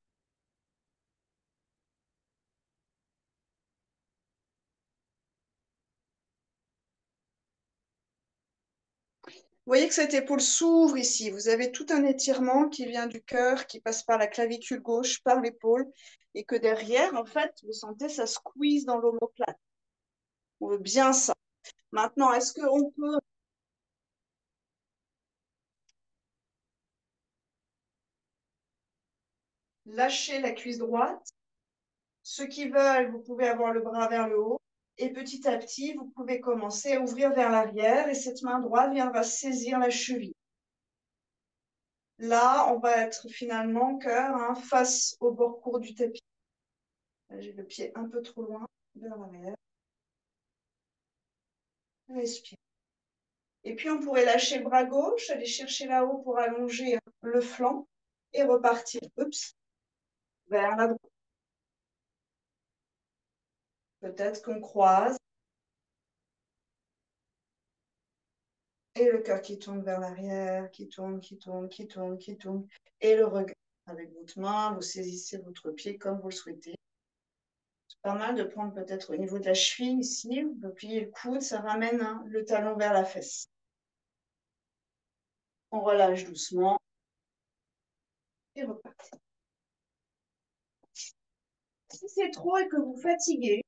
Speaker 1: Vous voyez que cette épaule s'ouvre ici. Vous avez tout un étirement qui vient du cœur, qui passe par la clavicule gauche, par l'épaule, et que derrière, en fait, vous sentez ça squeeze dans l'omoplate. On veut bien ça. Maintenant, est-ce qu'on peut lâcher la cuisse droite? Ceux qui veulent, vous pouvez avoir le bras vers le haut. Et petit à petit, vous pouvez commencer à ouvrir vers l'arrière et cette main droite viendra saisir la cheville. Là, on va être finalement cœur face au bord court du tapis. J'ai le pied un peu trop loin vers l'arrière. Respire. Et puis, on pourrait lâcher le bras gauche, aller chercher là-haut pour allonger le flanc et repartir vers la droite. Peut-être qu'on croise. Et le cœur qui tourne vers l'arrière, qui tourne, qui tourne, qui tourne, qui tourne. Et le regard avec votre main, vous saisissez votre pied comme vous le souhaitez. C'est pas mal de prendre peut-être au niveau de la cheville ici, vous pliez le coude, ça ramène le talon vers la fesse. On relâche doucement et reparti. Si c'est trop et que vous fatiguez,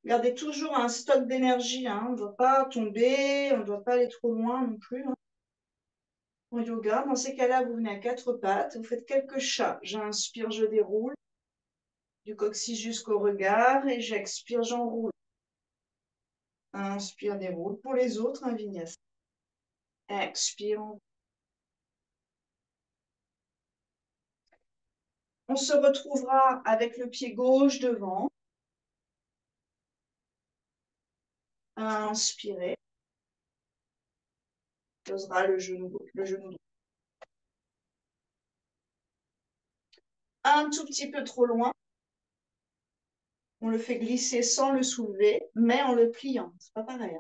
Speaker 1: gardez toujours un stock d'énergie. On ne doit pas tomber, on ne doit pas aller trop loin non plus. En yoga, dans ces cas-là, vous venez à quatre pattes, vous faites quelques chats. J'inspire, je déroule, du coccyx jusqu'au regard, et j'expire, j'enroule. Inspire, déroule. Pour les autres, un vinyasa. Expire, enroule. On se retrouvera avec le pied gauche devant. Inspirez. Posera le genou droit. Un tout petit peu trop loin. On le fait glisser sans le soulever, mais en le pliant. C'est pas pareil.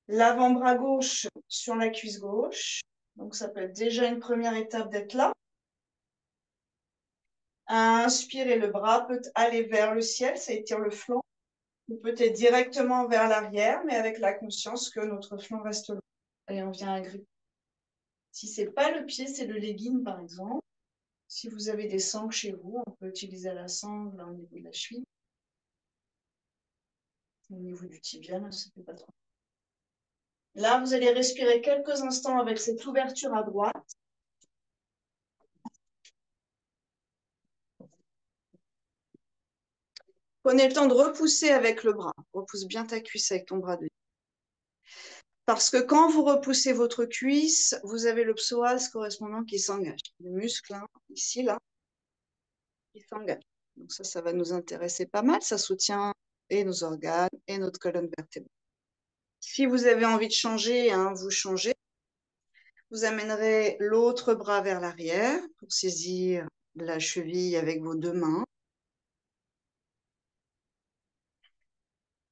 Speaker 1: L'avant-bras gauche sur la cuisse gauche. Donc, ça peut être déjà une première étape d'être là. Inspirez, le bras peut aller vers le ciel, ça étire le flanc. Ou peut-être directement vers l'arrière, mais avec la conscience que notre flanc reste long. Et on vient agripper. Si ce n'est pas le pied, c'est le legging, par exemple. Si vous avez des sangles chez vous, on peut utiliser la sangle au niveau de la cheville. Au niveau du tibia, là, ça ne fait pas trop. Là, vous allez respirer quelques instants avec cette ouverture à droite. Prenez le temps de repousser avec le bras. Repousse bien ta cuisse avec ton bras de. Parce que quand vous repoussez votre cuisse, vous avez le psoas correspondant qui s'engage. Le muscle, ici, là, qui s'engage. Donc ça va nous intéresser pas mal. Ça soutient et nos organes et notre colonne vertébrale. Si vous avez envie de changer, vous changez. Vous amènerez l'autre bras vers l'arrière pour saisir la cheville avec vos deux mains.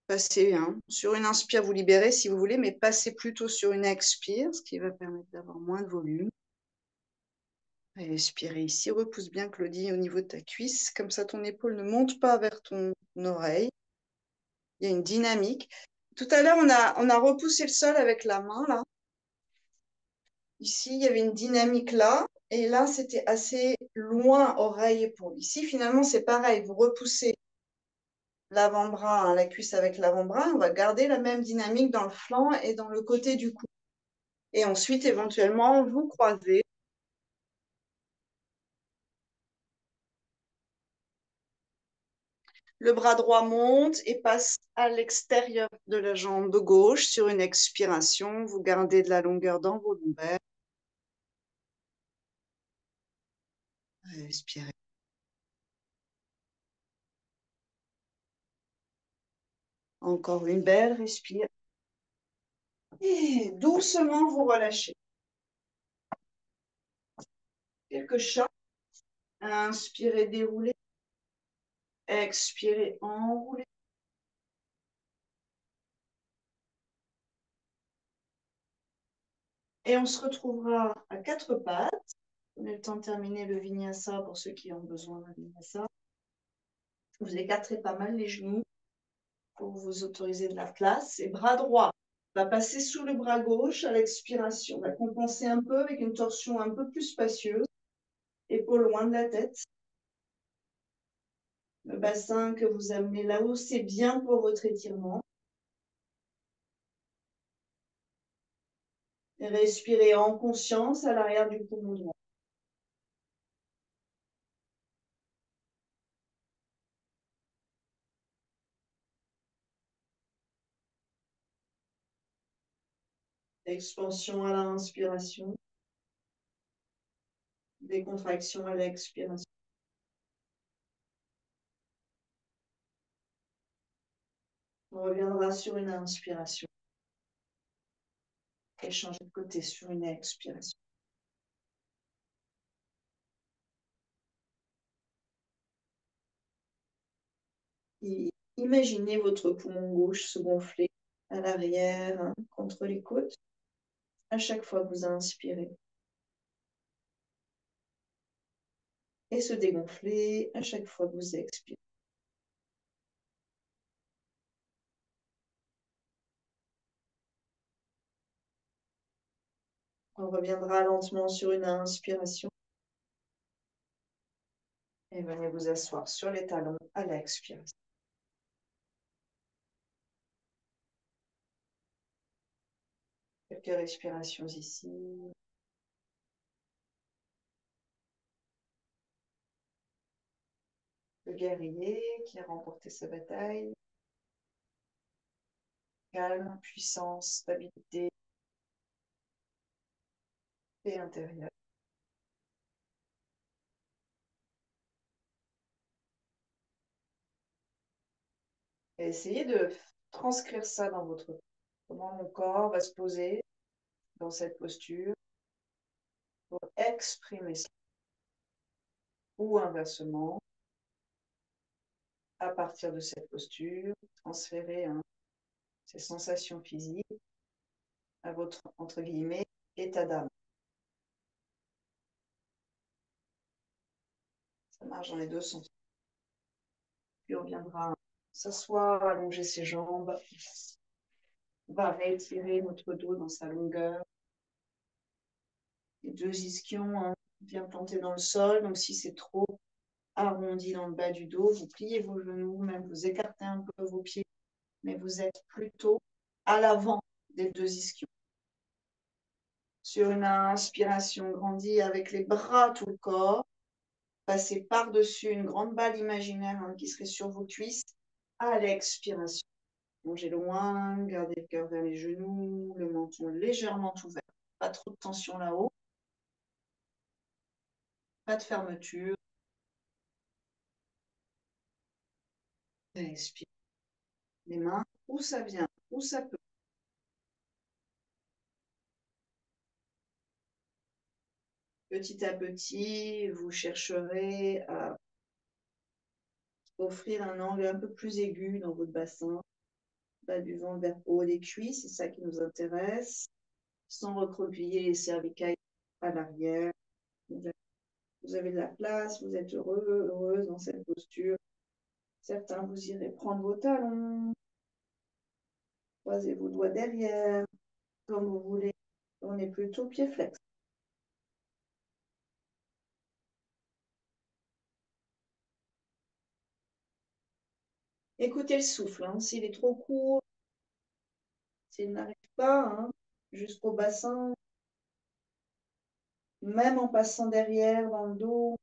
Speaker 1: Passez sur une inspire, vous libérez si vous voulez, mais passez plutôt sur une expire, ce qui va permettre d'avoir moins de volume. Et expirez ici, repousse bien Claudie au niveau de ta cuisse, comme ça ton épaule ne monte pas vers ton oreille. Il y a une dynamique. Tout à l'heure, on a repoussé le sol avec la main, là. Ici, il y avait une dynamique là, et là, c'était assez loin, oreille-épaule. Ici, finalement, c'est pareil. Vous repoussez l'avant-bras, hein, la cuisse avec l'avant-bras. On va garder la même dynamique dans le flanc et dans le côté du cou. Et ensuite, éventuellement, vous croisez. Le bras droit monte et passe à l'extérieur de la jambe gauche sur une expiration. Vous gardez de la longueur dans vos lombaires. Respirez. Encore une belle respire. Et doucement, vous relâchez. Quelques chocs. Inspirez, déroulez. Expirez, enroulez. Et on se retrouvera à quatre pattes. On a le temps de terminer le vinyasa pour ceux qui ont besoin d'un vinyasa. Vous écarterez pas mal les genoux pour vous autoriser de la place. Et bras droit va passer sous le bras gauche à l'expiration. On va compenser un peu avec une torsion un peu plus spacieuse. Épaules loin de la tête. Le bassin que vous amenez là-haut, c'est bien pour votre étirement. Et respirez en conscience à l'arrière du poumon droit. Expansion à l'inspiration. Décontraction à l'expiration. On reviendra sur une inspiration. Et changer de côté sur une expiration. Et imaginez votre poumon gauche se gonfler à l'arrière, hein, contre les côtes, à chaque fois que vous inspirez. Et se dégonfler à chaque fois que vous expirez. On reviendra lentement sur une inspiration. Et venez vous asseoir sur les talons à l'expiration. Quelques respirations ici. Le guerrier qui a remporté sa bataille. Calme, puissance, stabilité, paix intérieure. Et essayez de transcrire ça dans votre corps. Comment mon corps va se poser dans cette posture pour exprimer ça. Ou inversement, à partir de cette posture, transférer ces sensations physiques à votre, entre guillemets, état d'âme. Ça marche dans les deux sens. Puis on viendra s'asseoir, allonger ses jambes. On va réétirer notre dos dans sa longueur. Les deux ischions, hein, bien plantés dans le sol. Donc si c'est trop arrondi dans le bas du dos, vous pliez vos genoux, même vous écartez un peu vos pieds, mais vous êtes plutôt à l'avant des deux ischions. Sur une inspiration, grandie avec les bras, tout le corps. Passez par-dessus une grande balle imaginaire, hein, qui serait sur vos cuisses. À l'expiration, plongez loin, gardez le cœur vers les genoux, le menton légèrement ouvert. Pas trop de tension là-haut. Pas de fermeture. Expire. Les mains, où ça vient, où ça peut. Petit à petit, vous chercherez à offrir un angle un peu plus aigu dans votre bassin. Bas du ventre vers haut des cuisses, c'est ça qui nous intéresse. Sans recroqueviller les cervicales à l'arrière. Vous avez de la place, vous êtes heureux, heureuse dans cette posture. Certains, vous irez prendre vos talons, croisez vos doigts derrière, comme vous voulez. On est plutôt pied flex. Écoutez le souffle, hein. S'il est trop court, s'il n'arrive pas hein, jusqu'au bassin, même en passant derrière, dans le dos,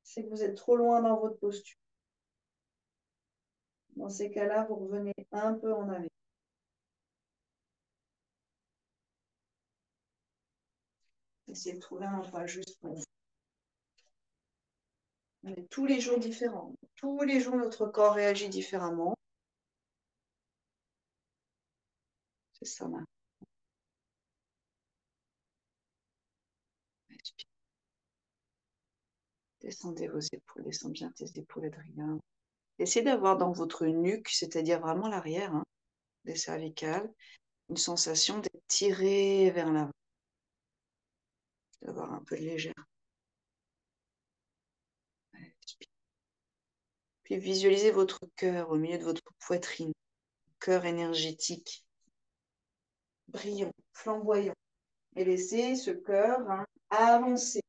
Speaker 1: c'est que vous êtes trop loin dans votre posture. Dans ces cas-là, vous revenez un peu en arrière. Essayez de trouver un endroit juste pour vous. On est tous les jours différents. Tous les jours, notre corps réagit différemment. C'est ça, ma. Descendez vos épaules, descends bien tes épaules, Adrien. Essayez d'avoir dans votre nuque, c'est-à-dire vraiment l'arrière hein, des cervicales, une sensation d'être tiré vers l'avant, d'avoir un peu de légèreté. Puis visualisez votre cœur au milieu de votre poitrine, cœur énergétique, brillant, flamboyant. Et laissez ce cœur hein, avancer.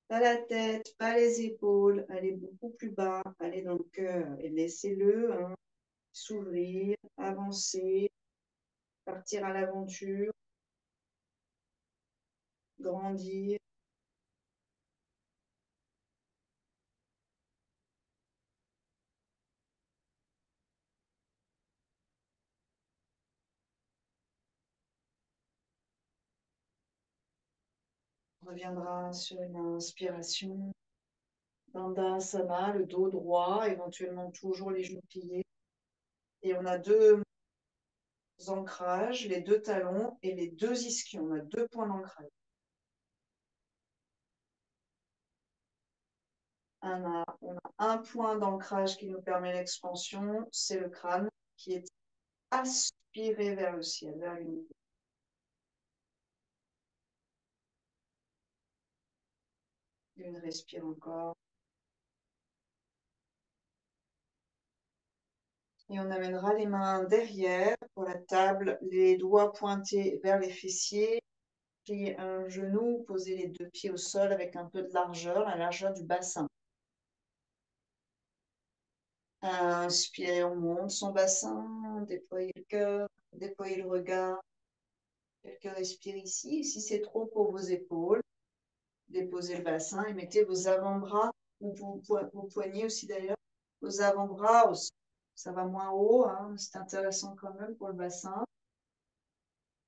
Speaker 1: Pas la tête, pas les épaules, allez beaucoup plus bas, allez dans le cœur et laissez-le hein, s'ouvrir, avancer, partir à l'aventure, grandir. On reviendra sur une inspiration. Dandasana, le dos droit, éventuellement toujours les genoux pliés. Et on a deux ancrages, les deux talons et les deux ischions. On a deux points d'ancrage. On a un point d'ancrage qui nous permet l'expansion, c'est le crâne qui est aspiré vers le ciel, vers l'unité. Une respire encore. Et on amènera les mains derrière pour la table, les doigts pointés vers les fessiers. Plier un genou, poser les deux pieds au sol avec un peu de largeur, la largeur du bassin. Inspirez, on monte son bassin, déployez le cœur, déployez le regard. Quelques respires ici. Si c'est trop pour vos épaules, déposez le bassin et mettez vos avant-bras, ou vos poignets aussi d'ailleurs, vos avant-bras au sol. Ça va moins haut, hein, c'est intéressant quand même pour le bassin,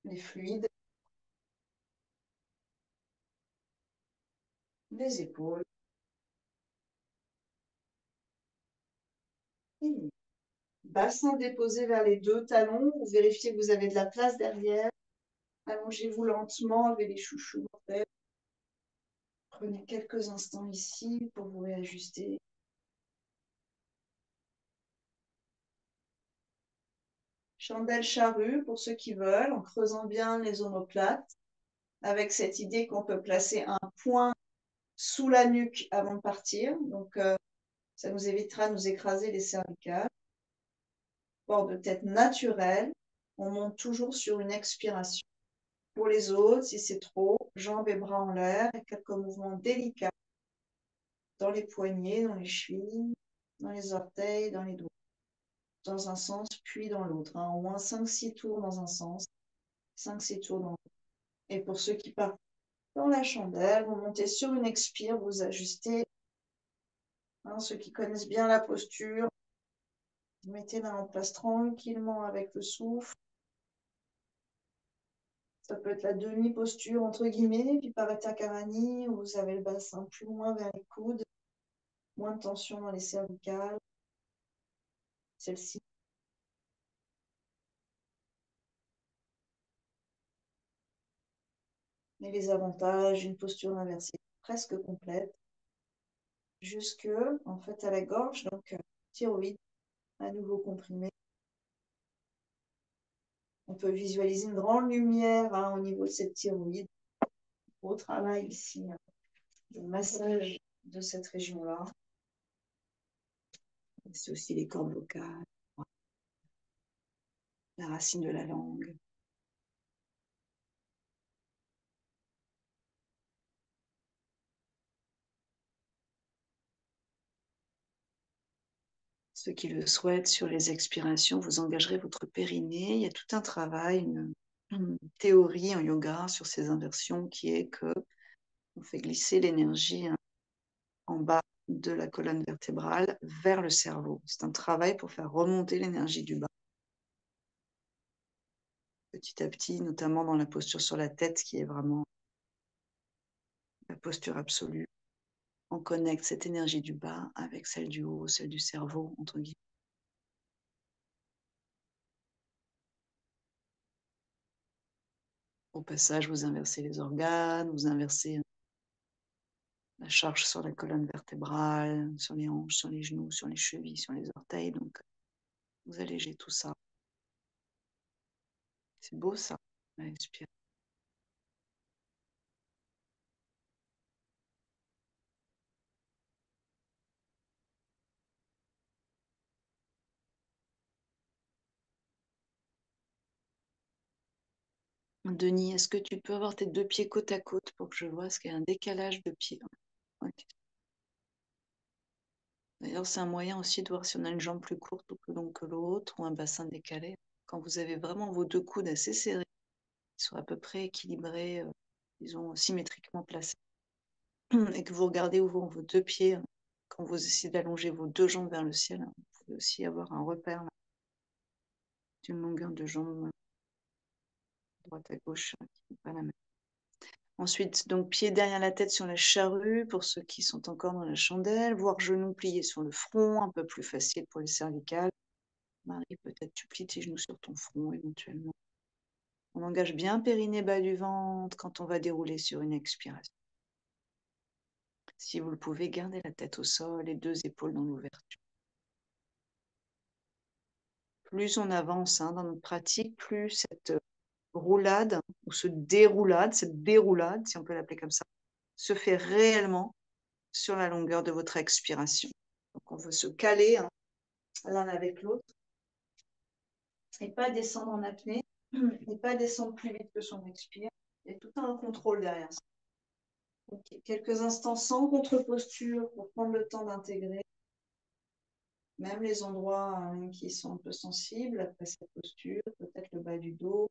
Speaker 1: les fluides, les épaules. Bassin déposé vers les deux talons. Vous vérifiez que vous avez de la place derrière. Allongez-vous lentement, levez les chouchous. Prenez quelques instants ici pour vous réajuster. Chandelle charrue pour ceux qui veulent, en creusant bien les omoplates, avec cette idée qu'on peut placer un point sous la nuque avant de partir. Donc, ça nous évitera de nous écraser les cervicales. Port de tête naturel. On monte toujours sur une expiration. Pour les autres, si c'est trop, jambes et bras en l'air et quelques mouvements délicats dans les poignets, dans les chevilles, dans les orteils, dans les doigts. Dans un sens, puis dans l'autre. Hein. Au moins 5-6 tours dans un sens, 5-6 tours dans l'autre. Et pour ceux qui partent dans la chandelle, vous montez sur une expire, vous ajustez. Hein, ceux qui connaissent bien la posture, vous mettez là en place tranquillement avec le souffle. Ça peut être la demi-posture, entre guillemets, Viparita Karani, où vous avez le bassin plus loin vers les coudes, moins de tension dans les cervicales. Celle-ci. Et les avantages, une posture inversée presque complète, jusque, en fait, à la gorge, donc thyroïde, à nouveau comprimé. On peut visualiser une grande lumière hein, au niveau de cette thyroïde. Au travail ici, le massage de cette région-là. C'est aussi les cordes vocales, la racine de la langue. Ceux qui le souhaitent, sur les expirations, vous engagerez votre périnée. Il y a tout un travail, une théorie en yoga sur ces inversions qui est que on fait glisser l'énergie en bas de la colonne vertébrale vers le cerveau. C'est un travail pour faire remonter l'énergie du bas. Petit à petit, notamment dans la posture sur la tête, qui est vraiment la posture absolue. On connecte cette énergie du bas avec celle du haut, celle du cerveau, entre guillemets. Au passage, vous inversez les organes, vous inversez la charge sur la colonne vertébrale, sur les hanches, sur les genoux, sur les chevilles, sur les orteils. Donc, vous allégez tout ça. C'est beau ça. Inspire. Denis, est-ce que tu peux avoir tes deux pieds côte à côte pour que je vois ce qu'il y a un décalage de pieds? Okay. D'ailleurs, c'est un moyen aussi de voir si on a une jambe plus courte ou plus longue que l'autre ou un bassin décalé. Quand vous avez vraiment vos deux coudes assez serrés, ils sont à peu près équilibrés, disons symétriquement placés, et que vous regardez où vont vos deux pieds, quand vous essayez d'allonger vos deux jambes vers le ciel, vous pouvez aussi avoir un repère d'une longueur de jambe droite à gauche qui n'est pas la même. Ensuite, donc pied derrière la tête sur la charrue pour ceux qui sont encore dans la chandelle, voire genoux pliés sur le front, un peu plus facile pour les cervicales. Marie, peut-être tu plies tes genoux sur ton front éventuellement. On engage bien périnée bas du ventre quand on va dérouler sur une expiration. Si vous le pouvez, gardez la tête au sol et deux épaules dans l'ouverture. Plus on avance dans notre pratique, plus cette roulade ou cette déroulade, si on peut l'appeler comme ça, se fait réellement sur la longueur de votre expiration. Donc on veut se caler l'un avec l'autre et pas descendre en apnée, et pas descendre plus vite que son expire. Il y a tout un contrôle derrière ça. Okay. Quelques instants sans contre-posture pour prendre le temps d'intégrer même les endroits qui sont un peu sensibles après cette posture, peut-être le bas du dos.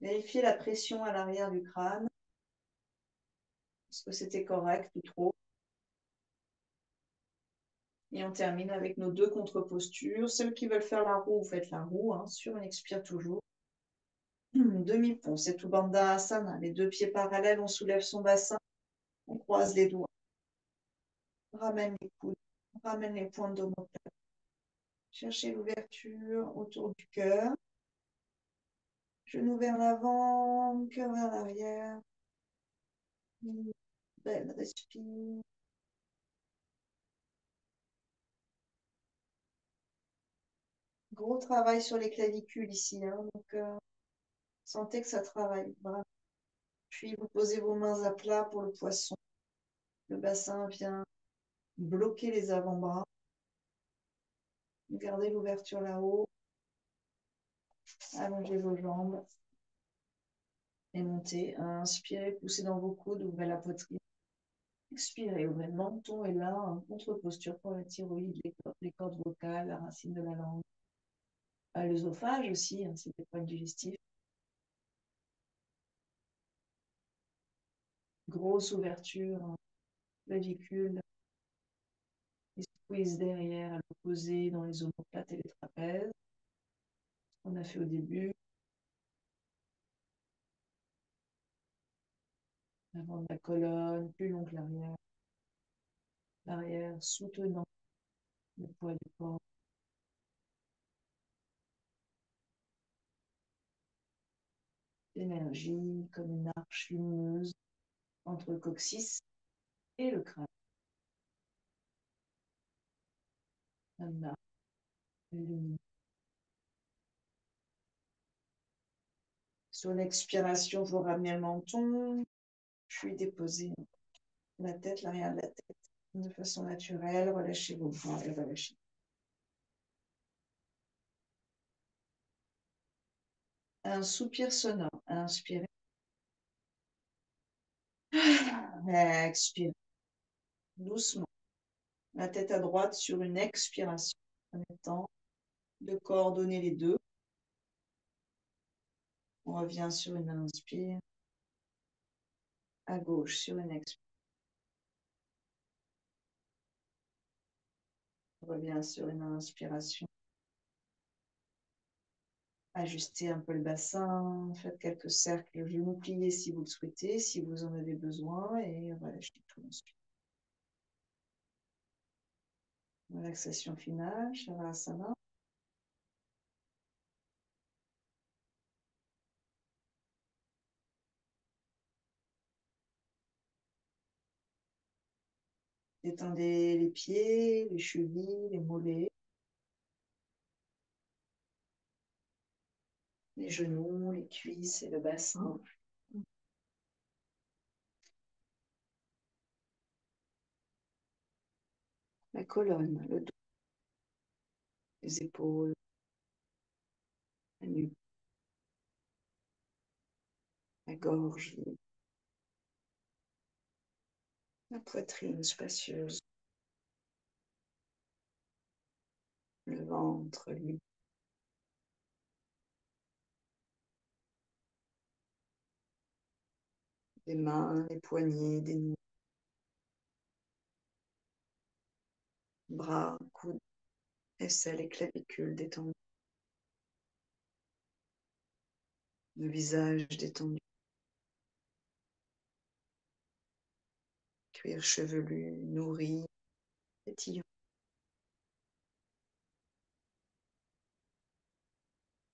Speaker 1: Vérifiez la pression à l'arrière du crâne. Est-ce que c'était correct ou trop? Et on termine avec nos deux contre-postures. Celles qui veulent faire la roue, vous faites la roue, sur une expire toujours. Demi-pont, c'est tout Bandha Asana. Les deux pieds parallèles, on soulève son bassin, on croise les doigts. On ramène les coudes, on ramène les pointes d'omoplate. Cherchez l'ouverture autour du cœur. Genoux vers l'avant, cœur vers l'arrière. Belle respire. Gros travail sur les clavicules ici. Donc, sentez que ça travaille vraiment. Puis, vous posez vos mains à plat pour le poisson. Le bassin vient bloquer les avant-bras. Gardez l'ouverture là-haut. Allongez vos jambes. Et montez. Inspirez, poussez dans vos coudes, ouvrez la poitrine. Expirez, ouvrez le menton. Et là, contre-posture pour la thyroïde, les cordes vocales, la racine de la langue. L'œsophage aussi, c'est des points digestifs. Grosse ouverture, clavicule. Les squeeze derrière à l'opposé dans les omoplates et les trapèzes. On a fait au début. L'avant de la colonne, plus long que l'arrière. L'arrière soutenant le poids du corps. L'énergie comme une arche lumineuse entre le coccyx et le crâne. Une arche lumineuse. Sur l'expiration, vous ramenez le menton, puis déposez la tête, l'arrière de la tête, de façon naturelle. Relâchez vos bras et relâchez. Un soupir sonore. Inspirez. Expirez. doucement. La tête à droite sur une expiration. Prenez le temps de coordonner les deux. On revient sur une inspire. À gauche sur une expiration. On revient sur une inspiration. Ajustez un peu le bassin, faites quelques cercles genoux pliés si vous le souhaitez, si vous en avez besoin, et relâchez tout ensuite. Relaxation finale, Shavasana. Détendez les pieds, les chevilles, les mollets, les genoux, les cuisses et le bassin. La colonne, le dos, les épaules, la nuque, la gorge, la poitrine spacieuse, le ventre, les mains, les poignets, des noues, bras, coudes, aisselles et clavicules détendus, le visage détendu, cuir chevelu, nourri, pétillant,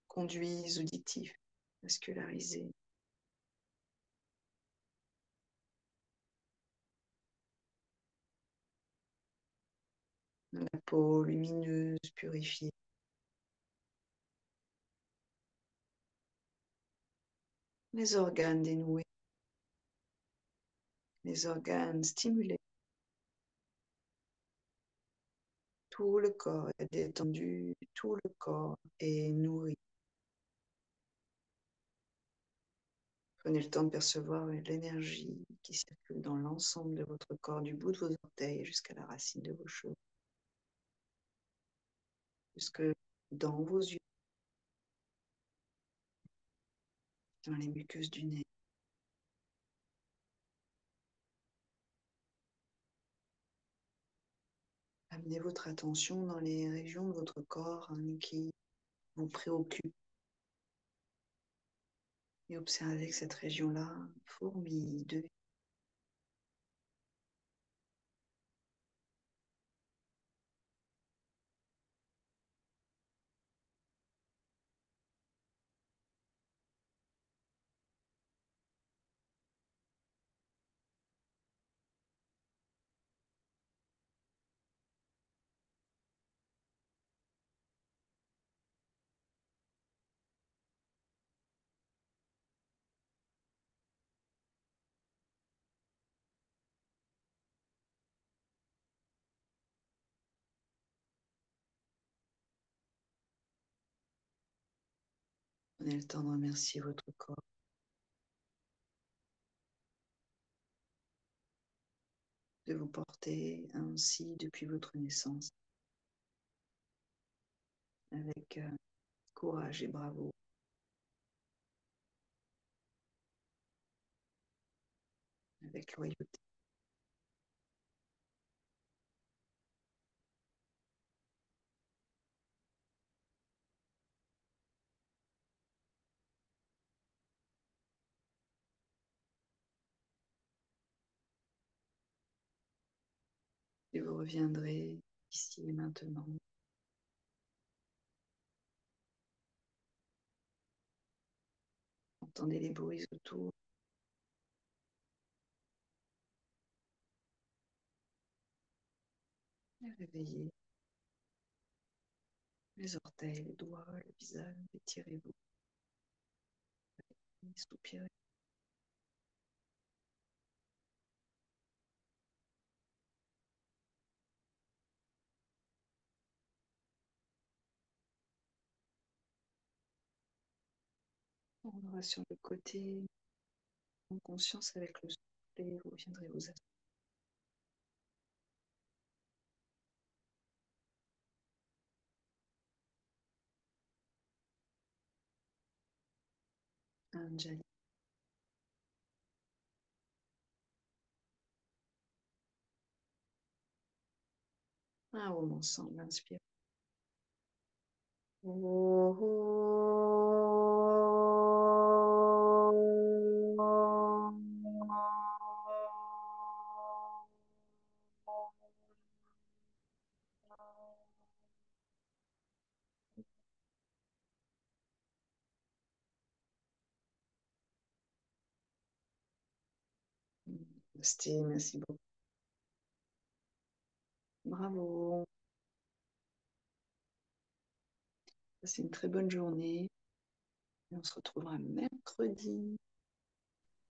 Speaker 1: conduits auditifs, vascularisés, la peau lumineuse, purifiée, les organes dénoués, les organes stimulés. Tout le corps est détendu, tout le corps est nourri. Prenez le temps de percevoir l'énergie qui circule dans l'ensemble de votre corps, du bout de vos orteils jusqu'à la racine de vos cheveux, jusque dans vos yeux, dans les muqueuses du nez. Amenez votre attention dans les régions de votre corps qui vous préoccupent et observez que cette région-là fourmille de vie. Prenez le temps de remercier votre corps de vous porter ainsi depuis votre naissance, avec courage et bravoure, avec loyauté. Et vous reviendrez ici et maintenant. Entendez les bruits autour. Et réveillez les orteils, les doigts, le visage. Étirez-vous. Soupirez. On va sur le côté, en conscience avec le souffle, et vous viendrez vous asseoir. Anjali. Ah, on ensemble, inspire. Merci beaucoup. Bravo. C'est une très bonne journée. Et on se retrouvera mercredi.